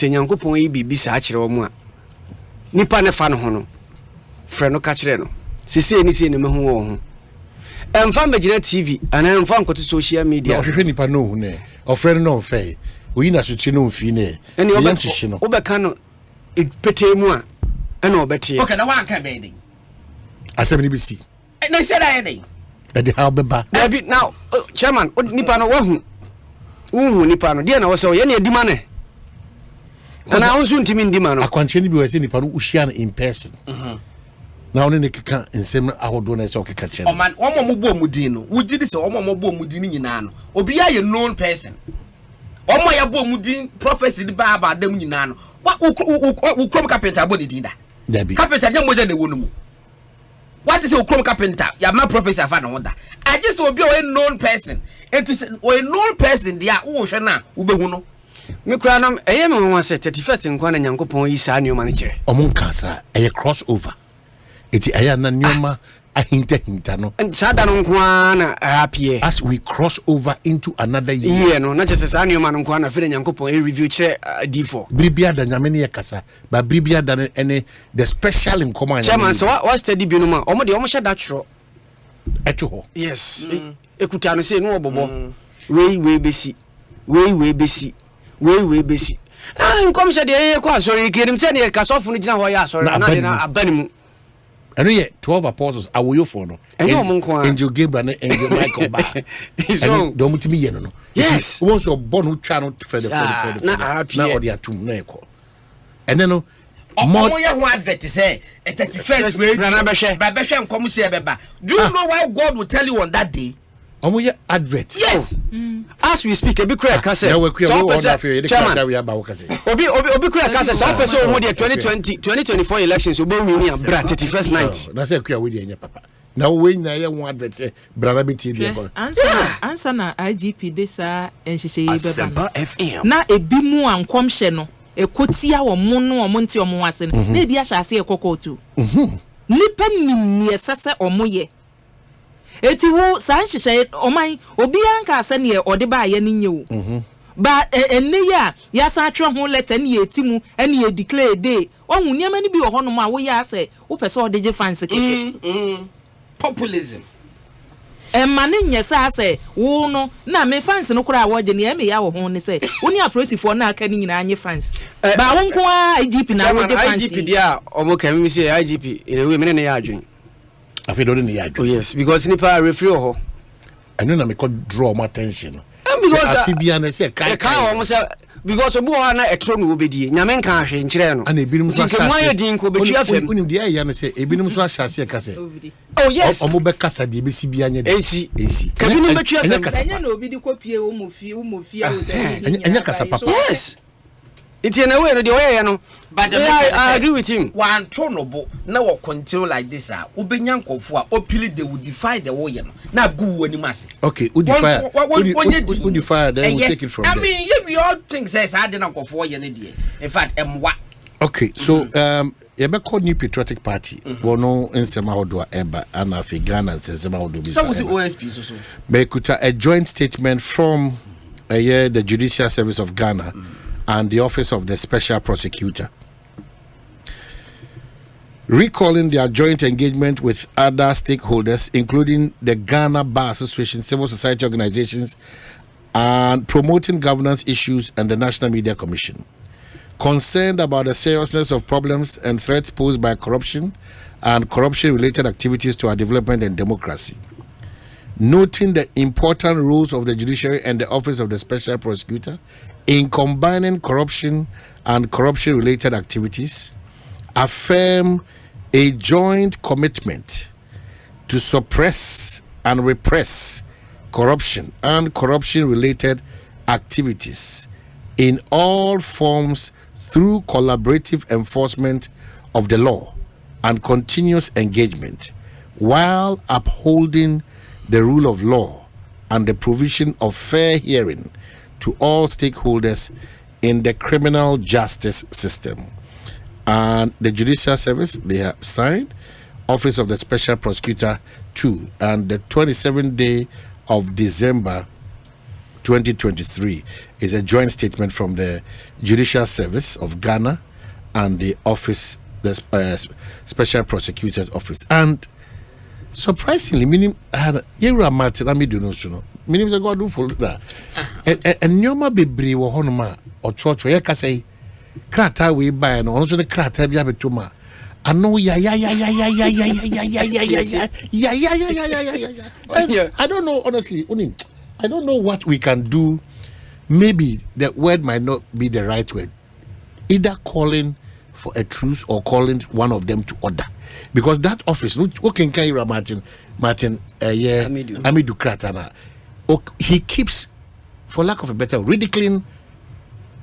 nyankopon yi bibi sa kire wo mu a nipa ne fa no ho no frɛ no ka kire no sese ni se ne me ho wo ho emfa magina TV ana emfa nkoto social media
no hwehwe nipa no hu ne ofrɛ no mfɛ oyi na sotie no mfi ne
ene obeka no pete mu a ena obete
okay na wan ka be din
asɛm bi si
na say that din
the how beba
David now chairman nipa no wahu nipa no dia na wo se ye na edima ne ana wonsu ntimi ndima no
akwanche ni bi wo se nipa no uhia no in person na one ne keka nsem ahodo na se okeka che
o man omo bo omudin no wugi di se omo bo omudin nyina no obi ya ye known person omo ya bo omudin prophecy di ba dem nyina no ukrom carpenter abo ne dinda carpenter dem moja ne wonu mu what is ukrom carpenter ya ma prophecy afa na hoda I just obi a known person it is a known person dia wo hwe na wo behu no
me kura no eye me ho se 31st nkwa na nyankopon yi saa nyoma ne kire
omo nkasa eye crossover eti aya na nyoma ahinta no
sada no nkwa na happy
as we cross over into another year
no na chese saa nyoma no nkwa na fere nyankopon e review kire D4
bribia da nyame ne yakasa ba bribia da ene the special in command
chairman so what study bi no ma omo de omo hye da tworo
eto ho
yes ekuta no se no obobo we besi nkom hye de ye kwa sorry kirim se ne kasofo no gina ho ya sorry na de na abanimu
eno ye 12 apostles awoyo for no angel Gabriel and angel Michael ba so do mutimi ye no
yes
won so born twa no Fred na odi atum na ekọ and then no
more ya who advert say 31st way ba be hwe nkom se beba do you know why God will tell you on that day
omo ye advert
yes
as we speak obi kura ka say
so we aba wo ka say
obi kura ka say so person who dey 2024 elections obi win am bra 31st night
na say kura we dey nya papa na we na ye one advert say brother be tie dey go
answer na IGP dey sa enhihye yi beba na ebi mu ankom hye no ekotia wo mo no wo nti wo wase no na ebi ahya ase ekokotu nipa nimie sese omoye eti wo sanhihye oman obi anka ase ne ode ba ye ne nye wo ba enne ya ya sa atwe ho letter ne etimu ene ye declare day ohun niam ne bi wo hono ma wo ya ase wo pese ode je fancy keke
populism
mane nyesa ase wo no na me fans no kura wo je ne me ya wo ho ne se woni aprosifo na aka ni nyina anye fans ba wo nko a IGP na wo de fans
IGP dia omo kan mi say IGP in a way me ne ya adwen
afi do ne ya adwen
oh yes because nipa referee ho
eno na me ko draw my attention
because
afi bia na say kai
wo say because obu ho na etro no obedie nyame nka ahwe nkire no
ana ebinum so
ahase mo ayedin ko betu afem
unim dia ya na say ebinum so ahase ka say
oh yes
omo be kasa de be si bia nya de
esi kabinum betu afem
enya na obi di kopie wo mofi a wo say
enya kasa papa
yes it's in a way the way no but I agree with him
one tonobo na wo continue like this ah obenya nkofo a opili they will defy the way no na go wani mase
okay who defy then we take it from there
I mean if you all think says I didn't nkofo ye ne die in fact emwa
Okay, so you be called New Patriotic Party. Wono nsema hodo eba ana fi Ghana nsema hodo bi.
So was OSP so.
Bekuta a joint statement from the Judicial Service of Ghana and the Office of the Special Prosecutor, recalling their joint engagement with other stakeholders, including the Ghana Bar Association, civil society organizations, and promoting governance issues and the National Media Commission. Concerned about the seriousness of problems and threats posed by corruption and corruption-related activities to our development and democracy. Noting the important roles of the judiciary and the Office of the Special Prosecutor in combining corruption and corruption-related activities, affirm a joint commitment to suppress and repress corruption and corruption-related activities in all forms through collaborative enforcement of the law and continuous engagement, while upholding the rule of law and the provision of fair hearing to all stakeholders in the criminal justice system. And the Judicial Service, they have signed, Office of the Special Prosecutor 2, and the 27th day of December 2023 is a joint statement from the Judicial Service of Ghana and the Office, the Special Prosecutor's Office. And surprisingly, meaning Yera Martin, I mean, do no, meaning the God do for that. And Yoma be brave or Honoma or church, or Yaka say, Krata we buy and also the Krata Biabetuma. I know, I don't know, honestly, I don't know what we can do. Maybe the word might not be the right word. Either calling for a truce or calling one of them to order. Because that office, Martin Amidu Kratana, he keeps, for lack of a better, ridiculing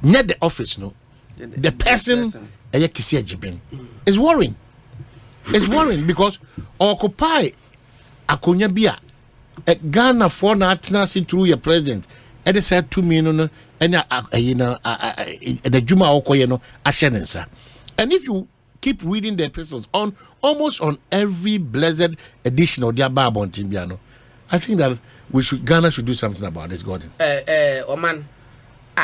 not the office, no. The person is worrying. It's worrying because occupy Akonya Bia. Ghana for na see through your president. And they said to me, no, and the Juma Okoyeno Ashenensa. And if you keep reading the epistles on almost on every blessed edition of their Bible on Timbiano, I think that Ghana should do something about this, Gordon.
Oman.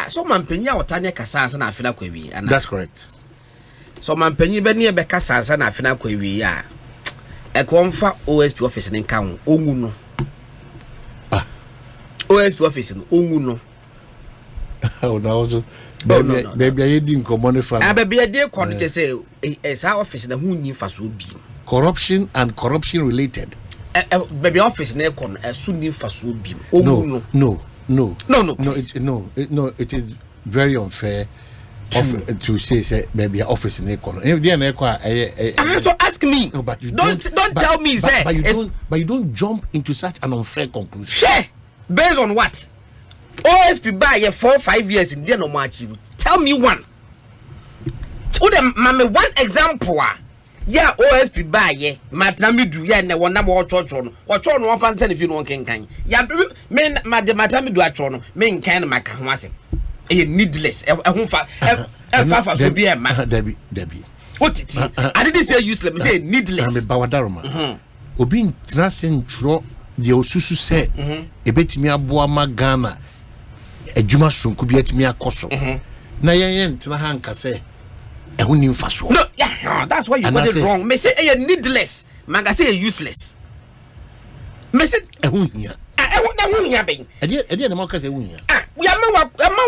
So man penya otanya kasa na afina kwewi.
That's correct.
So man penyi be ne be kasa na afina kwewi a. Ekonfa OSP office ne nka ongu no. OSP office no ongu no.
Oh no also baby I didn't come on for.
Baby I dey kon te say esa office na hu nyi faso bi.
Corruption and corruption related.
Baby office na kon su nyi faso bi. Ongu
No. No, it is very unfair to say maybe office in economy. If they
so ask me.
No, but you
don't tell me, say.
But you don't jump into such an unfair conclusion.
Share based on what? OSP buy 4-5 years in the no achieve. Tell me one. Tell them, mama, one example. Yeah, OSP buy Matamidu, yeah, and one number or church on one fountain if you don't can. Yeah, men, Matamidu at Trono, men can make a needless.
Debbie.
What it is? I didn't say useless, I say needless.
I'm a Bawadaroma. Obin Trasin Tro, the Osusu said, a bit me a Boama Ghana, a Jumasun could be at me a coso. Nayan Tinahanka say. No, yeah, that's why you got it wrong. Me say needless, maga say useless. Me say ehunya.
Ehunya ben.
Edi na maka say ehunya.
We am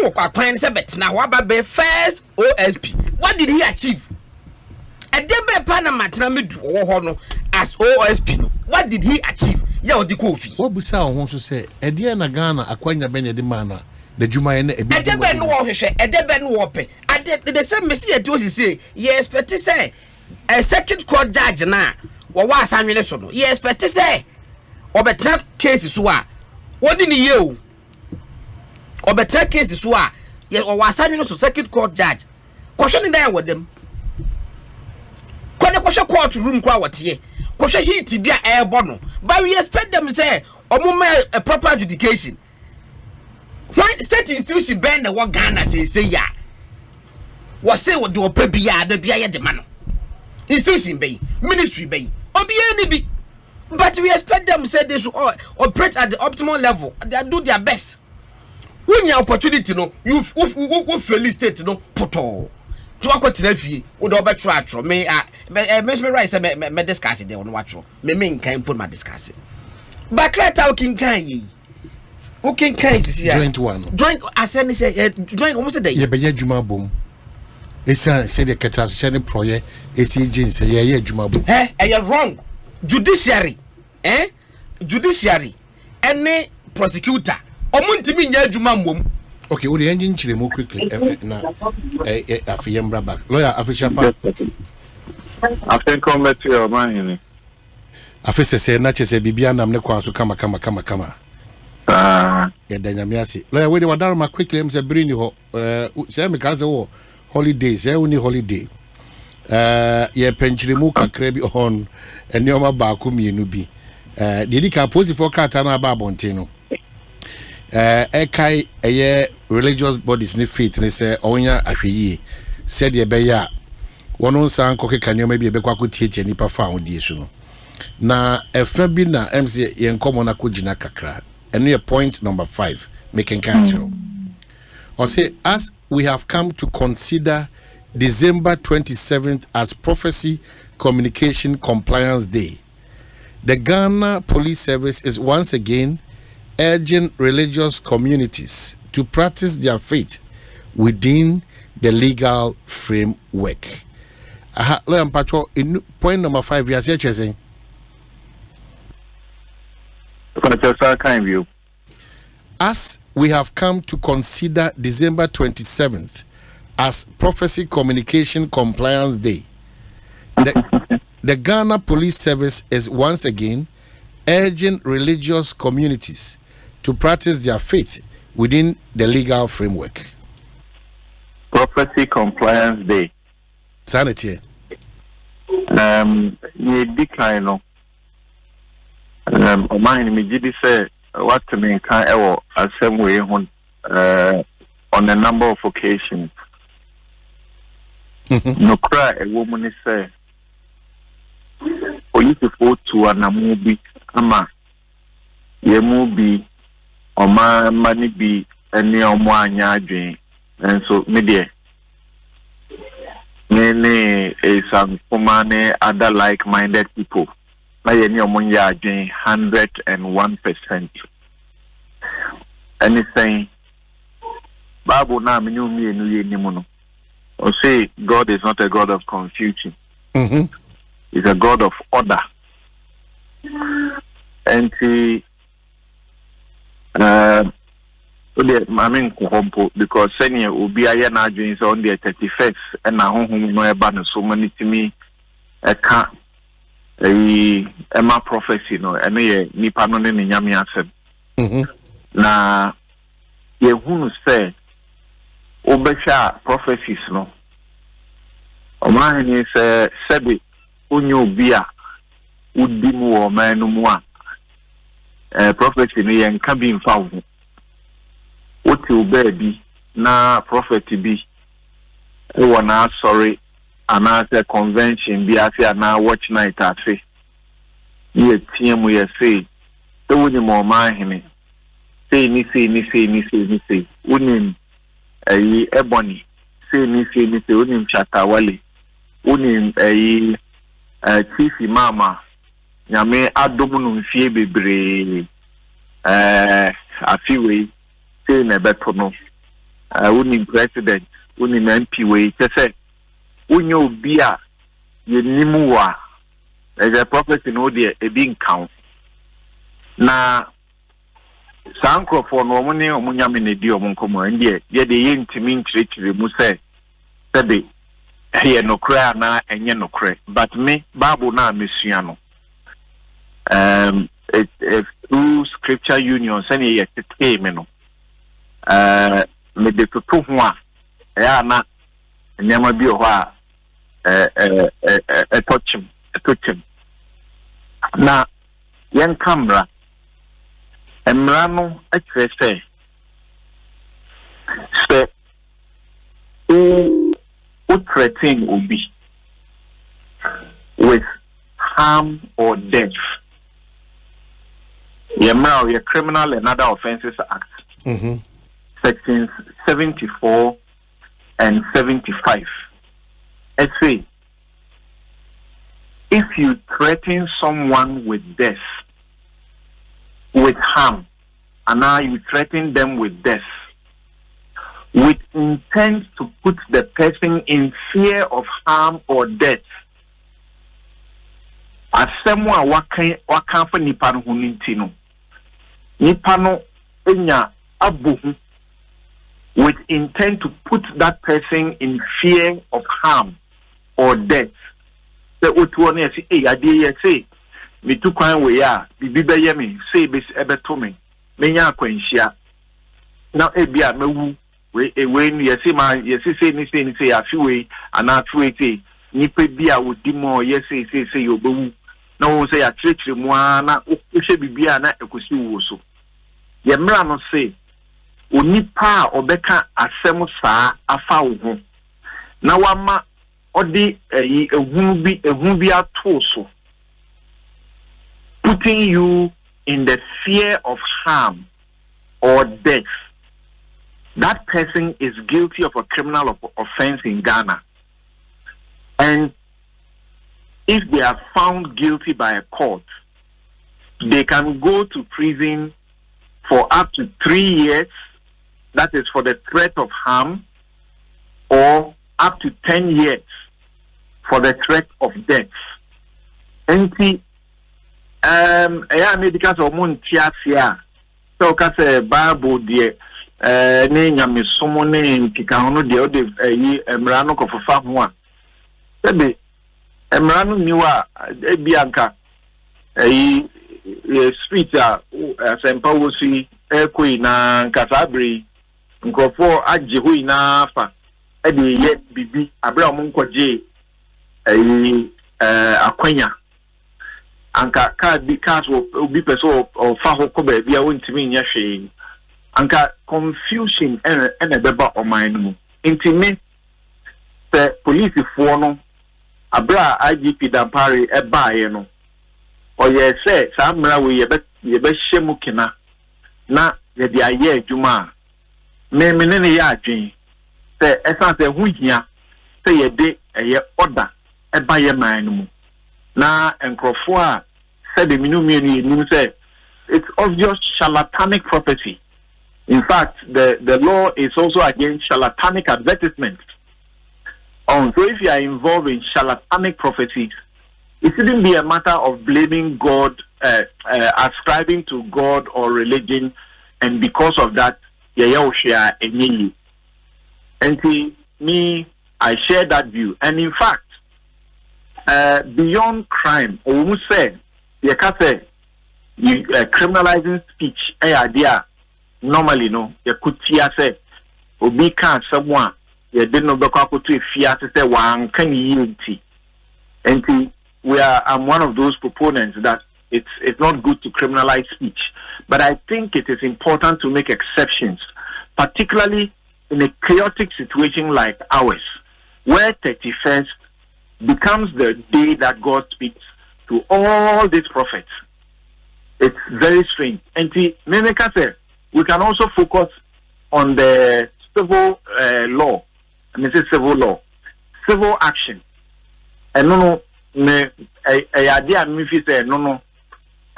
work plan say bet na wa ba be first OSP. What did he achieve? Edebe Panama na me do ho no as OSP no. What did he achieve? Ya odi kofi.
What busa ho so say edi na Ghana akwanya ben edi mana. The Juma and
Edebe no wo hwehwe, Edebe no wo pe. The same message to say, you expect to say a second court judge na wo wa asanwene so no. You expect to say obetra case so a wodi ni ye o. Obetra case so a ye wo asanwene so second court judge. Kwhwe ni dan wodem. Kwhwe court room kwa wote. Kwhwe heat bia e bo no. But we expect them say omuma a proper adjudication. Why state institution bend the what Ghana say ya? was say what do open bia the bia de man institution bay ministry bay obi any be but we expect them say they should operate at the optimal level they do their best when your opportunity no you fail state no poto to akotena fie wo do be tro me me right say me discuss it on watro me kan put my discuss but right how kin kan yi o kin kan sisi
joint one
joint aseni say joint almost dey
ye be adwuma bom esa say the ketas say ne proye esi jeans ye adwuma bom
you wrong judiciary any prosecutor omuntimi nya adwuma mbom.
Okay, we the engine chile more quickly na afiyembra back lawyer afishapa
afen come to your man
afise say na chese bibia nam ne kwa so kama ya danyame ase lawyer we the wadarma quickly am say bring you say me kan say wo holiday say we ni holiday ye penchire mu kakra bi on enioma ba ko mienu bi de ka posi for kata na ba abonte no ekai eye religious bodies ni faith ni say onya ahweye said ye be ya wono nsan koke kanyoma bi ebekwa ko tietie nipa fa odie su no na efa bi na MC ye nkomo na ko gina kakra eno ye point number 5 making control or say as we have come to consider December 27th as Prophecy Communication Compliance Day, the Ghana Police Service is once again urging religious communities to practice their faith within the legal framework. Point number 5, we are saying. As we have come to consider December 27th as Prophecy Communication Compliance Day, the Ghana Police Service is once again urging religious communities to practice their faith within the legal framework.
Prophecy Compliance Day.
Sanity.
Ye decline no. Mine me did say what to me can asem way on a number of occasions. No cry a woman is say police for to an amubi ama ye mubi or my money be any omwanya adwen and so media nene is some kumane other like-minded people na ye ni omonya adwen 101%. Anything Bible na me no me enu ye nimu no or say God is not a God of confusion. He's a God of order. And he because senior will be a yana dreams on the 31st and now home no ban so many to me a cat a prophecy no and a nipa no in yami asem. Na ye who say Obesha prophecies no. Omani is sabi unyo bia udimu o manu mwa prophecy ni yanka bi mfa wo oti obabi na prophet bi e wona sorry another convention bi afi na watch night afi ye tiemu ye say to woni mo mahene say ni unim ayi ebony say ni unim chatawale unim ayi chief mama nyame adomu no mfie bebre afiwe say na beto no unim president unim MP we say unyo obi a yenimu wa as a prophet no dey e bi nkan na sankofo no mo ne omunyame ne di omunkomo ndie ye de ye ntimi nkyerechire mu say sebe here no cry na enye no cry but me Bible na mesua no if through scripture union send ye tete me no me de toto ho a ya na nyama bi ho a touchim na yen camera emra no akyerese se threaten Obi with harm or death, your Criminal and Other Offences Act, sections 74 and 75. It says, if you threaten someone with death, with harm, and now you threaten them with death, with intent to put the person in fear of harm or death, as someone wakan for nipa no huninti no, nipa no enya abu with intent to put that person in fear of harm or death. The otuo na say, "Hey, ade say, me tu kwan we ya, bibi be ye me, say be ebeto me, menya akwanhia. Na ebia mewu we ni yesi ma yesi say ni say afi we ana afi we say nipa bia wodi mo yesi say yobewu. Na wo say akyerɛkyerɛ mu ana wohwɛ bibia na ekosi wo so. Ye mra no say onipa a obeka asɛm saa afa wo ho. Na wama odi ehun bi ato so, putting you in the fear of harm or death. That person is guilty of a criminal offense in Ghana. And if they are found guilty by a court, they can go to prison for up to 3 years. That is for the threat of harm, or up to 10 years for the threat of death. And because of Montiasia, so because Bible dear. Nyame somo ne nkika hono de ode emra no kofofa ho a sebe emra no niwa ebianka street a asempa wosi ekoi na nkasabri nkofo agye hoi na fa e de ye bibi abra mo nkoje akwanya anka ka bi cars obi peso o fa ho ko ba bia wontimi nya hwe anka confusion and a beba o mind mu intime the police for no abra IGP dampare e baaye no o ye say samra we ye be hyemu kina na ye de aye adwuma me ne ya adwen say esan say hu hia say ye de eye order e baaye man mu na enkrofo a say the minimum say it's obvious charlatanic property. In fact, the law is also against charlatanic advertisements. So if you are involved in charlatanic prophecies, it shouldn't be a matter of blaming God, ascribing to God or religion, and because of that, and me, I share that view. And in fact, beyond crime, almost said, you can say, criminalizing speech, idea. Normally, no, you could see say, Obi can't someone, you didn't know the couple to fear to say, one can unity. And I'm one of those proponents that it's not good to criminalize speech. But I think it is important to make exceptions, particularly in a chaotic situation like ours, where 31st becomes the day that God speaks to all these prophets. It's very strange. And Neneka said, we can also focus on the civil law. I mean, it's civil law, civil action. And no, idea me fi say no.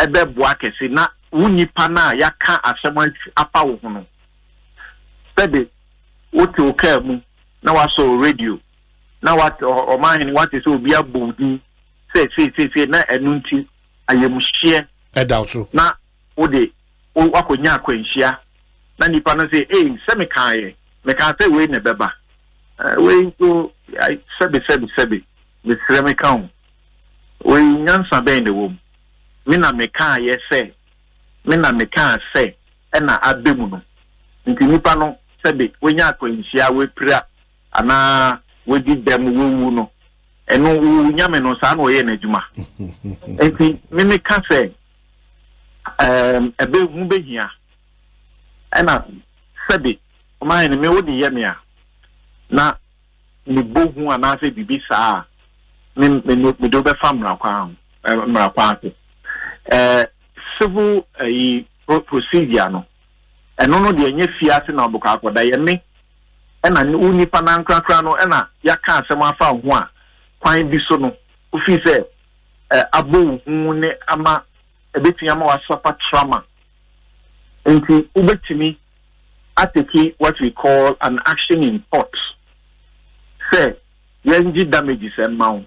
Ebe boake si na unipa na ya ka asema apa wo no. Said what you mu na waso radio. Na what o man what is obi abodi say na enunti ayemu share
edawso.
Na ode wakonya akwanhia na nipa no say se me kan say we ne beba we go sebe me sere me kan we nyansa ben de wom me na me kan say me na me kan say e na abemu no nti nipa no sebe we nya akwanhia we pira ana we di dem wu no eno wu nyame no sa na o ye na adwuma nti me kan say ebe hu behia ena sebe o man me wodi ye me a na ni bohu anase bibi saa me do be famra kwa mra kwa civil procedure no eno no de enye fiase na obuka akoda ye me ena unipa na nkrakra no ena yaka asem afa ho a kwan bi so no ofi se abo hu ne ama ebetia ma wasapa trauma nti ubetimi ateki what we call an action in court say yenji damages and mount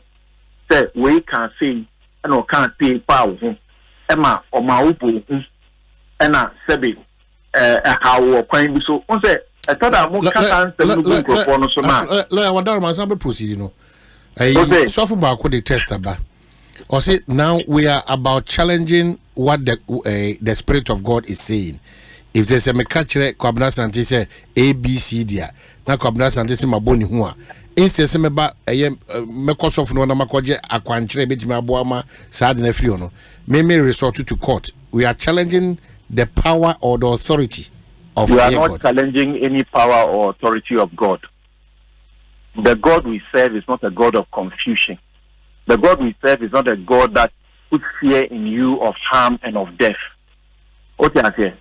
say we can say and can pay power ema o ma upo ena sebe how kwan bi so on say etada mo kata nsem no microphone no so na
la wadar man sabe proceed no so for back the test aba or say now we are about challenging what the spirit of God is saying. If there's a mekachere kwabna santi say ABC dia na kwabna santi say maboni hu a instead say meba mekosof no na makoje akwanchere betimi aboama saade na free no me resort to court. We are challenging the power or the authority of
God. We are not
God.
challenging any power or authority of God. The God we serve is not a God of confusion. The God we serve is not a God that puts fear in you of harm and of death. Okay, okay.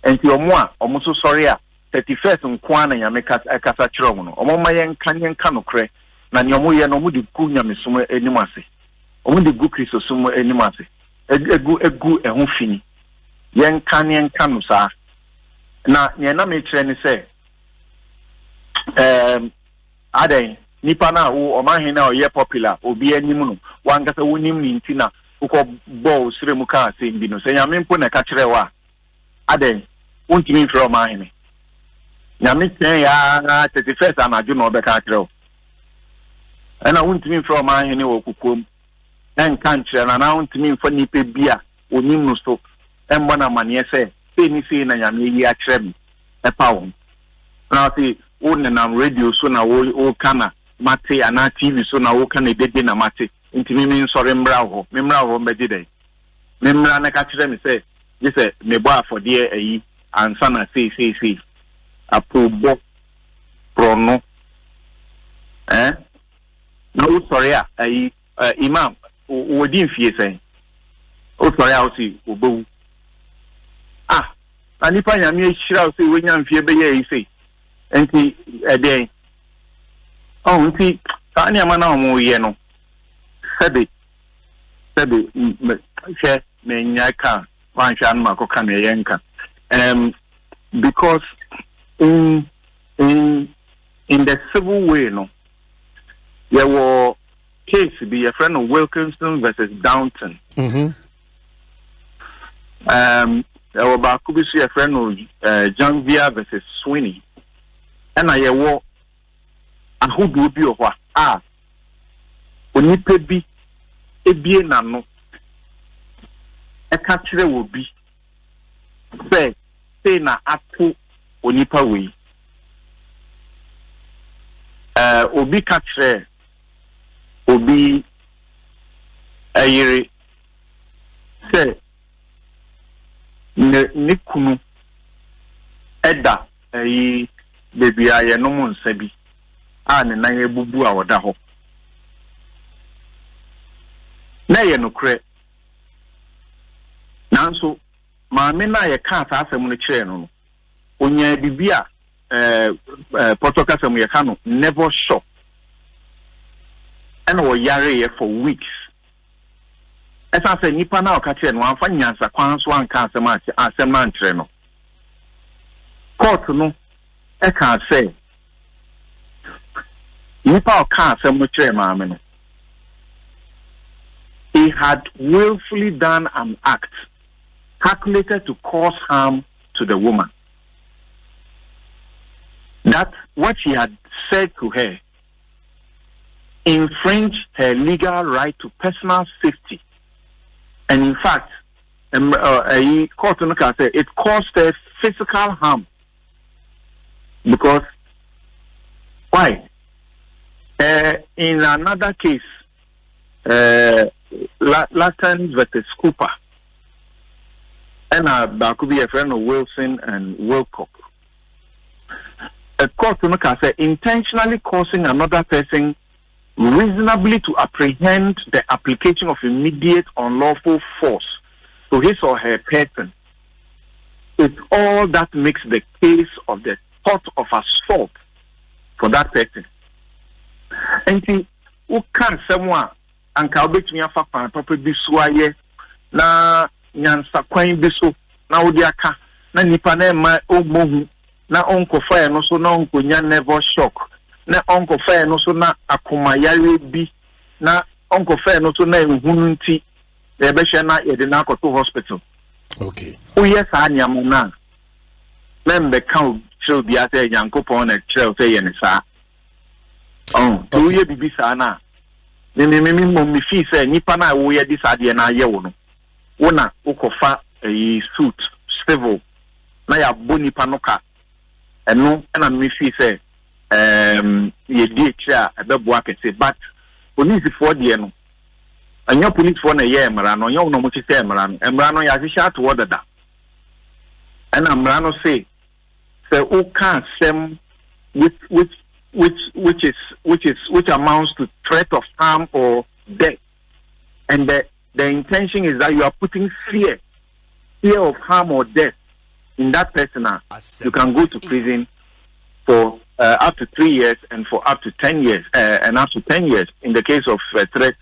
And to your almost sorry, 31st and Kwana Yamekas Akasachono, Omomayan Kanyan Kanokre, Nanyomoya no Mudi Kunya Misuma Enimasi, Omudi Gukris or Sumo Enimasi, a good and Hufini, Yan Kanyan Kanusa. Now, Yanami Treni say, Ade, Nipana, or Mahina or Ye popular, or be any moon, one gets a winning in Tina, who call Bo Sremuka, saying Bino, say, I mean, Puna Kachewa. Ade, won't mean from my Yami say, 31st, and I do know the catro. And I won't mean from my any Okukum and country, and I want to mean for Nipe Bia, or Nimusto, and one of my say, Penny saying, and Yami Yatrem, a pound. Now, see, own and radio soon, all kana, Mate, and our TV soon, all can a dead dinner mate, into me, sorry, Mbravo, Membravo, Medide. Membrana catch them, say, this is me boy for dear and sana say approval prono no sorry imam o din fie say o sorry I see obo ani pa nyame hira say we nyam fie be ye say enti eden enti tani amana mo ye no sebe me nyaka because in the civil way, no, there were case be a friend of Wilkinson versus Downton. There were Bakubisi a friend of John Via versus Sweeney, and I were a who do be of what when you pay be a be no. A catcher will be say na apu onipa we obi catcher obi ayere say ne kunu eda ayi baby aye no mo nsabi a ne nan ebubu a woda ho na ye no kre nanso maame na ye ka asem no kire no onya bibia protocol asem ye ka no never shop and wo yare ye for weeks esa se nipa na o ka kire no anfa nyansa kwan so anka asem na nkire no court no e ka say nipa o ka asem no kire maame no he had willfully done an act calculated to cause harm to the woman. That what he had said to her infringed her legal right to personal safety. And in fact, a court said it caused her physical harm. Because, why? In another case, Latin versus Cooper, and that could be a friend of Wilson and Wilcock. a court can say intentionally causing another person reasonably to apprehend the application of immediate unlawful force to his or her person. It's all that makes the case of the thought of assault for that person. And see, who can someone and calbet me a proper biswaye na nyansa kwan biso na odiaka na nipa na ma omohu na onko fire no so na onko nya never shock na onko fire no so na akoma yare bi na onko fire no so na ehunu nti e be hwe na ye de na akoto hospital.
Okay.
O yes anyam na membe kan show bi ate Yankopon na trail say yen sa. Oh, o ye bibi sa na. Me mo fi say nipa na wo ye disade na ye wo no. Wona ukofa a suit civil na ya boni panoka eno na me fi say ye di cha abebo akese but police for de no anya police for na ye mara no nya no mo ti say mara no ya hihya to order da and mara no say o can sem which amounts to threat of harm or death, and the intention is that you are putting fear of harm or death in that person. You can go to prison for up to 3 years and for up to 10 years, and up to 10 years in the case of threat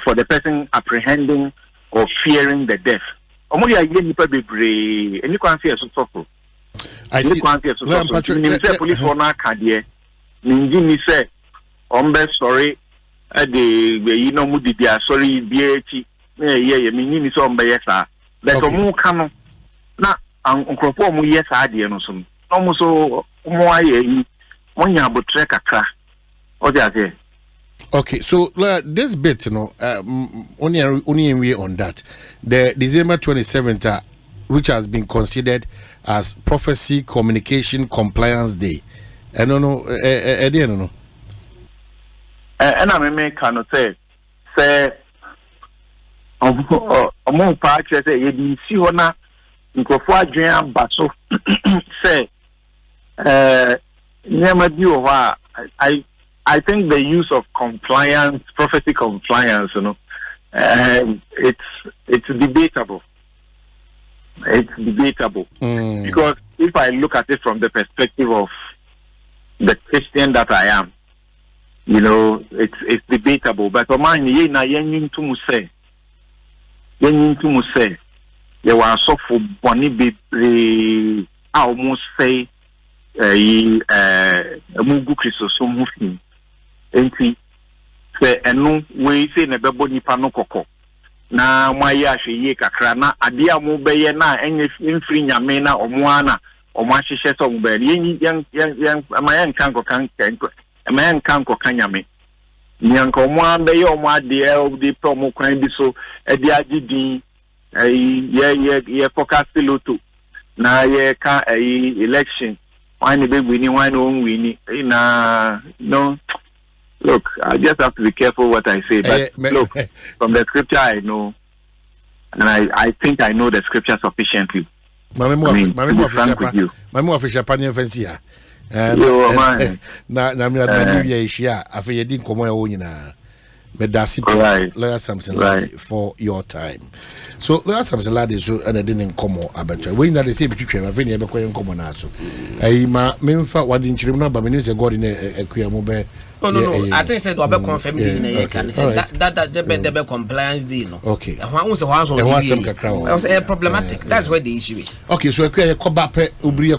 for the person apprehending or fearing the death. And you can see a suffer.
I see.
Police for now, Ninji say, sorry, you know, Mudia, sorry, BH, meaning so yes, but more come now, Uncle Pomu, yes, I did no some almost so more one year but track a crack. What are they?
Okay, so this bit, you know, only way on that. The December 27th, which has been considered as Prophecy Communication Compliance Day. I don't know. I don't know.
And I may cannot say, among parties, you didn't see one in Kofuadrian Basso. Say, I think the use of compliance, prophecy compliance, you know, it's debatable. It's debatable because if I look at it from the perspective of the Christian that I am, you know, it's debatable. But man, ye na yen to say, you are so for bonny be almost say Mugu Christosum moving. Enti say enu we say na bebo nipa no koko. Na mwaya ye kakra na adia mo beye na enye mfiri nyame na omoana omahihye so mbe yan amayan kanko amayan kanko kanyame nyanko mo beye omade de promo kwan bi so e de agidi ye focus loto na ye ka election why be winning why no winning na no. Look, I just have to be careful what I say. But look, from the scripture I know, and I think I know the scripture sufficiently. My official panel fancy. Na me admire you here. I feel you didn't come on na. Me dasi lawyer something like for your time. So lawyer something like this and I didn't come on about you. When that they say between I feel you be come on also. Ma me mfa what in chiri na ba me say God in a kuya
No. I think said we be confirm in can say that the compliance deal no.
Okay.
Was a problematic. That's where the issue is.
Okay, so a obri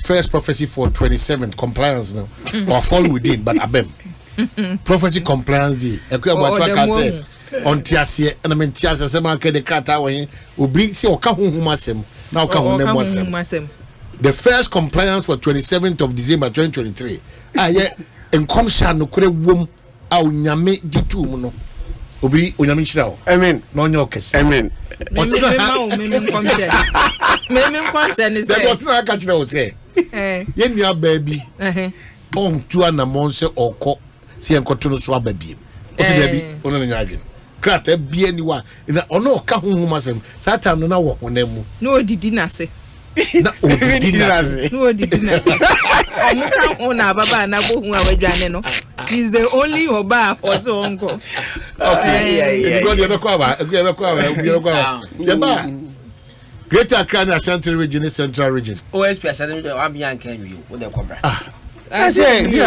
first prophecy for 27th compliance now or fall within but abem. Prophecy compliance day. Can say on tiasie and I mean tiasie say man the kata when obri say o ka huhumasem na o ka huhumasem. The first compliance for 27th of December 2023. Enkom sha no kure wom a onyame ditu mu no. Obi onyame chira.
Amen.
No onye okese.
Amen.
Me nkwamse ni say.
They got na ka chira o say. Ye nua baabi. On tu anamon se okọ se enkoto no so ababiem. O se baabi ono no nyaadwen. Krata bia ni wa. Na ono ka huhumasem. Satan no na wo honam mu.
No odidi na se.
Na odidinase.
No odidinase. Omuka ona baba na bo hu awadwane no. He's the only oba also uncle.
Okay. God you be kwa ba. Yeba. Greater Accra Central Region, Central Region.
OSP Assembly am yan kan wi wo de kobra.
I say
me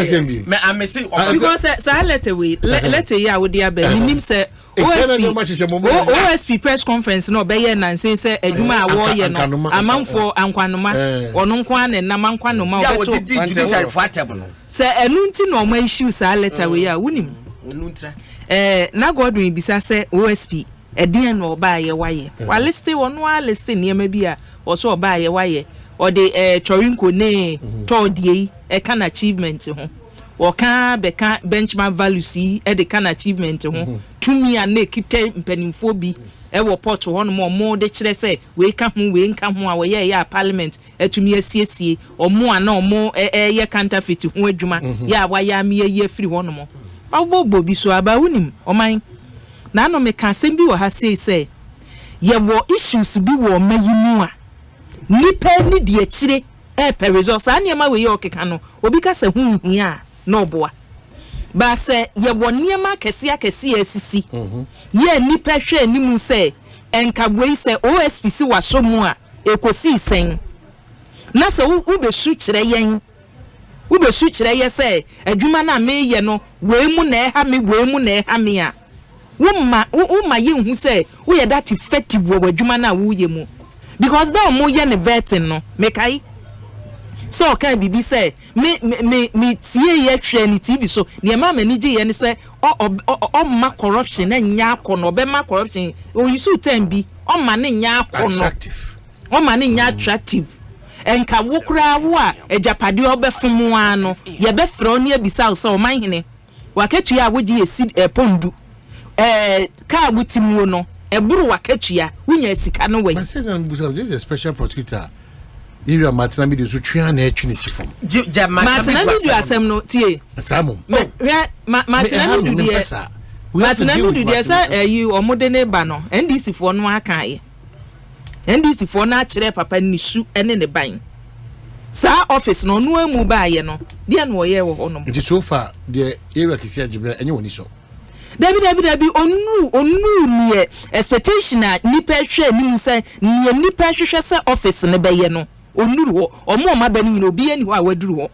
am say
because say let away let ya wo dia ba nim say OSP press conference no be ye nan say adwuma a wo ye no amanfo ankwanoma ono nkwa na na mankwanoma
wo beto judiciary for atem no
say enu nti no ma issue say let away a wonim
onu ntra
na Godwin bisa say OSP edin no ba ye waye wa list wonu a list niam bi a wo so ba ye waye or the Chorinko ne todie e can achievement ho or can beka benchmark value see e de can achievement ho tumi a na kite mpanimfo bi e wo port ho no mo de kire say we ka ho a we ye parliament etumi asiesie omo a na omo ye counterfeit ho adwuma ya wa ya me ye free ho no mo awbo bi so aba unim oman na no me ka sem bi wo ha say ye wo issues bi wo mayimu a nipa ni de akire per resource aniema we ye okeka no obi ka se hu hia no boa ba se ye woniema kese asisi ye nipa hwe animu se enkabwe se OSP si wasomu a Ekosiisen na se u be su kire yen u be su kire ye se adwuma na me ye no we mu na eha me a wo ma ye hu se wo ye that effective wo adwuma na wo ye mu because that mo ye ne vetting no mekai so can bibi say me tie ye hwe ni TV so ne ma mani je ye ne say o ma corruption na nya akono be ma corruption o yisu time bi o ma ne nya akono o ma ne nya attractive enka wo kura wo a ejapade obefom ano ye be fro ne abisa so o man hene waketu a wo je esi pondu ka butimu no eburu wakatua wunya sika no we
but say this is a special prosecutor area Martina me so twa na atwi nisifom
Martina me do asem no tie
asamo
Martina me do die Martina me do die say you omode ne ba no NDC fo no aka ye NDC fo na akire papa nisu ene ne ban sa office no no emu ba ye no die no ye wo ho no
nti so far the area kisi ajibe enye woni so
David onu nie expectation na nipa hwe ni say nie nipa hwehwe say office ne beye no onuru ho omo ma ba ni obi ani ho a waduru ho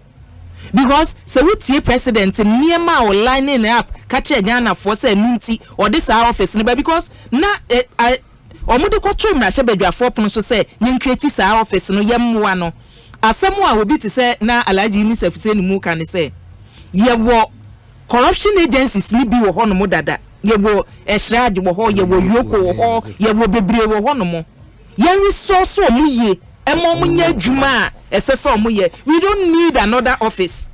because se wutie president niema online na app ka che Ghana for say nunti or this office ne ba because na omo de kwotro mra hye badwafo pon so say yen create sa office no yemwa no asemu a obi ti say na alaji ni sefise ni mu kan say ye wo corruption agencies ni bi wo ho no mo dada ye wo esrade wo ho ye wo yoko wo ho ye wo bebre wo ho no mo ye resource o mu ye emo mu nya adwuma esese o mu ye we don't need another office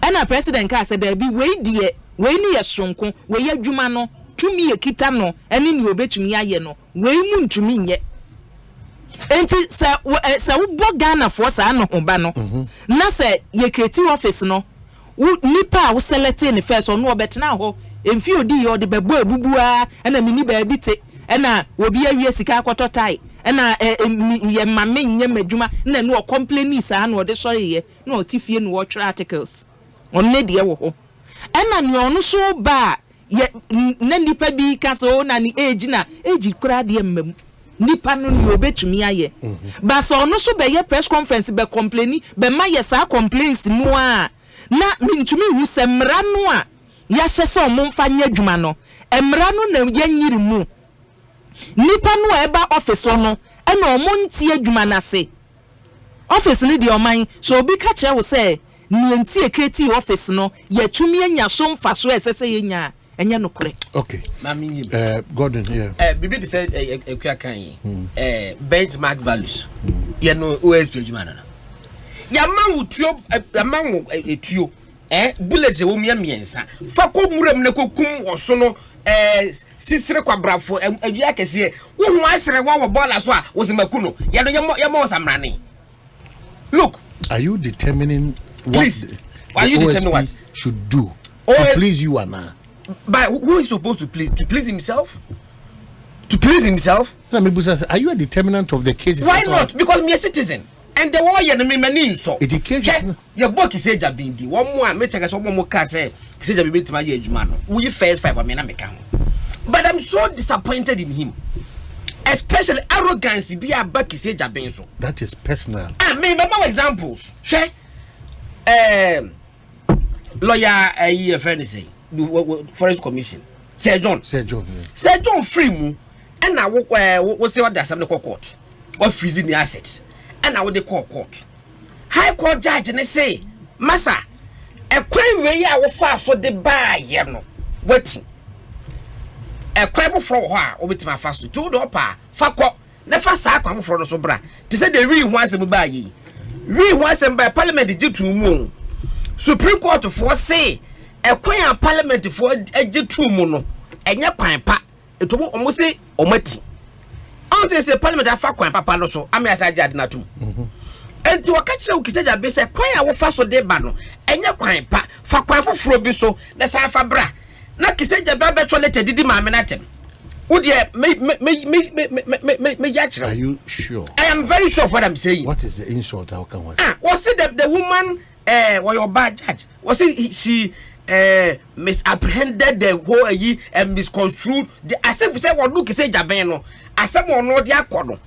and a president ka said there be we die we ni ye sonko we ye adwuma no tumi ye kita no ene ni obetumi aye no we mu ntumi nye enti se wo Ghana for sa no ho ba no na se ye creative office no nipa wo select in first on no betena ho emfi odi yo de bebo abubua na mini ba bi te na obi awie sika akoto tai na ye mame nye madwuma na no complain saa na ode sorry ye na otifie no watch articles on ne de wo ho na ne ono so ba ye na nipa bi ka so na ni age kura de mmam nipa no ni obetumi aye ba so ono so be ye press conference be complain be ma ye saa complaints mu a na mintumi hu semra no a ya hyese omomfa nya adwuma no emra no na yanyiri mu nipa no eba office no na omonti adwuma na se office ni de oman so obi ka kire wo se ni enti e create office no ya tumi anya so mfa so esese yenya enya no kure
okay Gordon
bibi de say ekua kan benchmark values ye no OSP adwuma na Yamangu etuo bullets e wo miensa fa ko muram na kokum oso no sisire kwabrafo awia kese wo hu asere wo bola so a wo semaku no ya no yemo samrane look
are you determining
what
should do to please you and
but who is supposed to please himself
Are you a determinant of the cases?
Why not? Because me a citizen. And the war me mean so.
Education.
Your book is said Jabindi. One more, make a one more car say, says a bit my age man. We first 5 I make count. But I'm so disappointed in him. Especially arrogance be a back is Jabinso.
That is personal.
I mean, more examples. Share lawyer a year friend say Forest Commission. Sir John free mu. And now what say what there's some court or freezing the assets. And now they call court. High court judge and they say, Massa, a crime way I will fast for the bar, you know. Waiting. A crime for a while, over to my fast to 2 dollars, fuck up, never sack on for the sobra. To say they really want them by ye. Really want them by parliament due to moon. Supreme Court for say, a queen parliament for a due to moon, and your quine pa, it will almost say, ometi. On say parliament afa kwan papa no so am yasa jade na tum enti wakache ukiseja be say kwan a wo fa so de ba no enye kwan pa fa kwan foforo bi so na sa fa bra na kiseja ba be toilet didi ma me na tem wo de me ya kire.
Are you sure?
I am very sure of what I'm saying.
What is the insult? How can we?
Was it the woman or your bad judge was it she misapprehended the whole ye and misconstrued the as if say what look say jaben no asem ono de akodo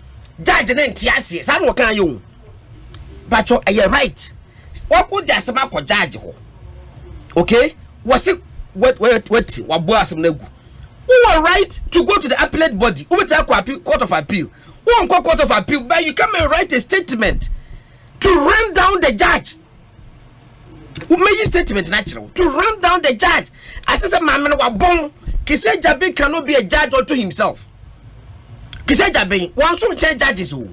judge na ntiase say no kan you but you are right what could the asem akọ judge ho okay was it what wabo asem na gu who are right to go to the appellate body who will appeal court of appeal who court of appeal but you come and write a statement to run down the judge. Who made a statement natural to run down the judge? I said, "Mamma, what bon? Kise Jabin cannot be a judge unto himself. Kise Jabin, one soon change judges who."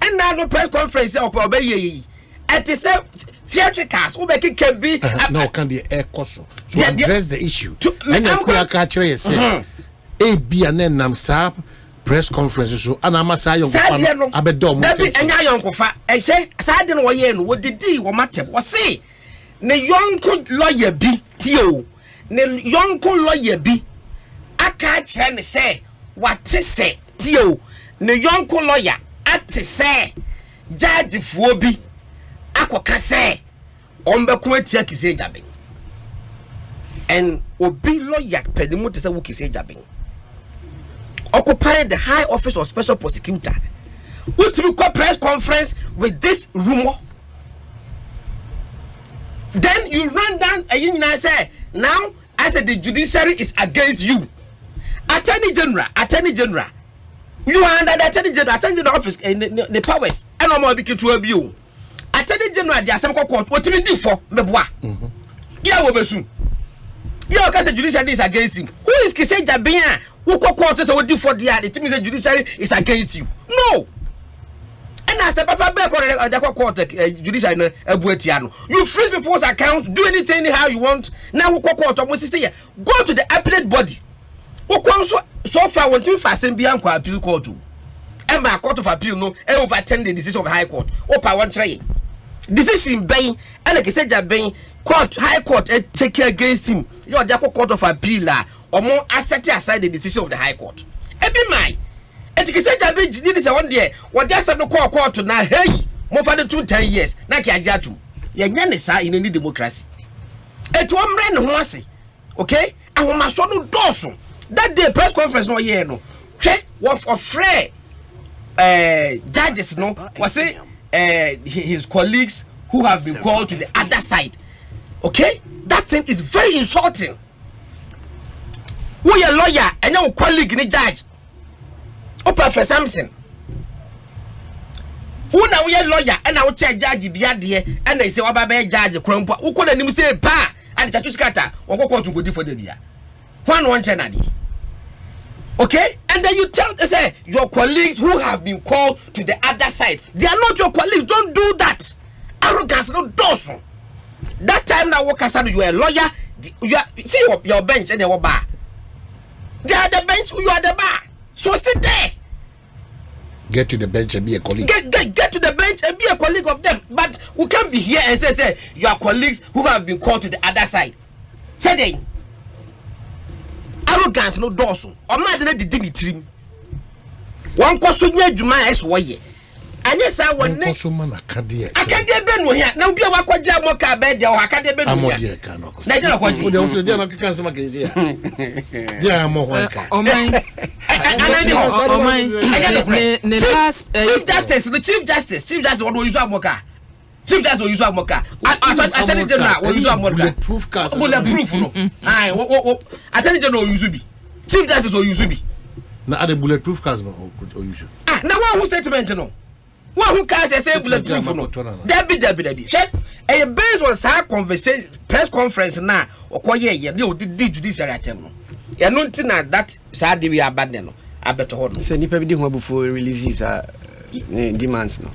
And now the press conference of obey. At the same theatricals, who make it can be
no can be air coso. So address the issue. And the Kuya catcher say, "A B and then nam sap." Press conference so anamasa yon kofa abedom
maybe enya yon kofa e say sade no ye no wodidi wo matem wo say ne yonko lawyer bi tio ne yonko lawyer bi aka kire ne say wate say tio ne yonko lawyer ate say judge fuo bi akoka say ombeko atia kise jaben and obi lawyer pedimu te say wo kise jaben occupying the high office of special prosecutor. What we call press conference with this rumor. Then you run down and you say, now I said the judiciary is against you. Attorney General, you are under the Attorney General office in the powers. And no more because to you. Attorney General, the Assembly Court, what do you do for Meboa? Yeah, we soon. Yeah, because the judiciary is against him. Who is Kise Jabin? Who court is what do for the other? It means the judiciary is against you. No. And as a papa back on the court, judiciary, you freeze people's accounts, do anything how you want. Now, who court almost say, go to the appellate body. Who so far, when you fasten beyond appeal court, and my court of appeal no overturn the decision of the high court. Opa one try decision being and like I said, that being court high court take care against him. You are the court of appeal or more asset aside the decision of the high court. Every my and you say that did this one day what just have the court to now hey more than 10 years na kiajatu ya nyane sa in any democracy eto amre ne ho ase okay ahoma so no doso that day press conference no ye no hwe what of free judges no was say his colleagues who have been called to the other side. Okay, that thing is very insulting. We a lawyer and your colleague ni judge. O Professor Samson. Who na we a lawyer and I will check judge be adie and they say waba be judge krompo. Who ko na nim say pa and chatu skata won ko court go di for the bia. One chenadi. Okay? And then you tell say your colleagues who have been called to the other side. They are not your colleagues. Don't do that. Arrogance no doso. That time now work as you are a lawyer, you are see your bench and your bar. They are the bench, you are the bar. So sit there.
Get to the bench and be a colleague.
Get to the bench and be a colleague of them. But we can't be here and say your colleagues who have been called to the other side. Say they arrogance no doso. Or not the dignity. one koso nya adwuma es wo ye anye sa wonne
koso man akade
be no hia na obi a wakogya moka be dia o akade be no hia
amode ka no
na je na kwaji
o de o se dia na keka se makezi ya dia mo ho ka
oman ne last
chief justice what do you use moka chief justice use moka attorney general use moka bulletproof no attorney general use bi chief justice use bi
na ade bulletproof cars no o use
na one who statement no one who can say bulletproof no Debbie she e based on sa conversation press conference na okoye ye dey judiciary atem no ye no ntina that sa dey we abandon no abeto ho no
say nipa bi dey ho before releases demands no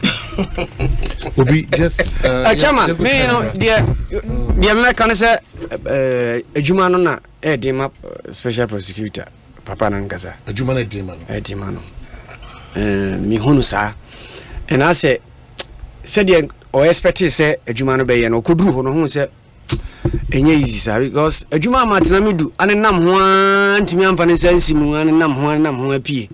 obi just
chairman me no the American say adwuma no na edema special prosecutor papa na ngasa
adwuma na edema
no mi hunu sa and I say the o expect say adwuma no be ye no koduru ho no hu say enye easy sa because adwuma matena medu anenam ho antimi amfa ne sansimu anenam ho apie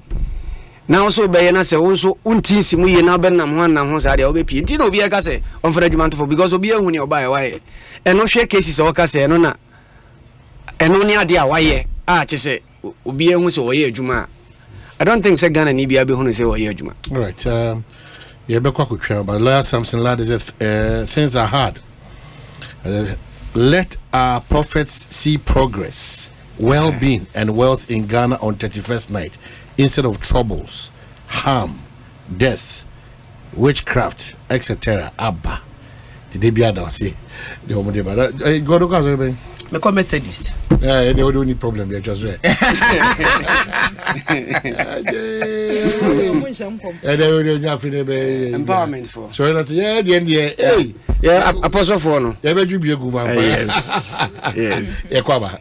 na also be ye na say wonso untinsimu ye na be nam ho sa dia obepie nti na obi aka say on for adwuma to for because obi ehuni oba ye waye eno hwe cases o ka say eno na eno ni ade a waye a che say obi ehu say oye adwuma I don't think say Ghana ni bia be hunu say oye adwuma.
All right, yeah, be kwa kutwa but lawyer Samson lad is things are hard. Let our prophets see progress, well-being and wealth in Ghana on 31st night instead of troubles, harm, death, witchcraft, etc. Abba. Did they be ada say the home dey bad go do cause be
me come Methodist
they don't any problem there just right
empowerment for
so that yeah the end
yeah apostle for no
yeah be do be egu man
yes
yeah kwaba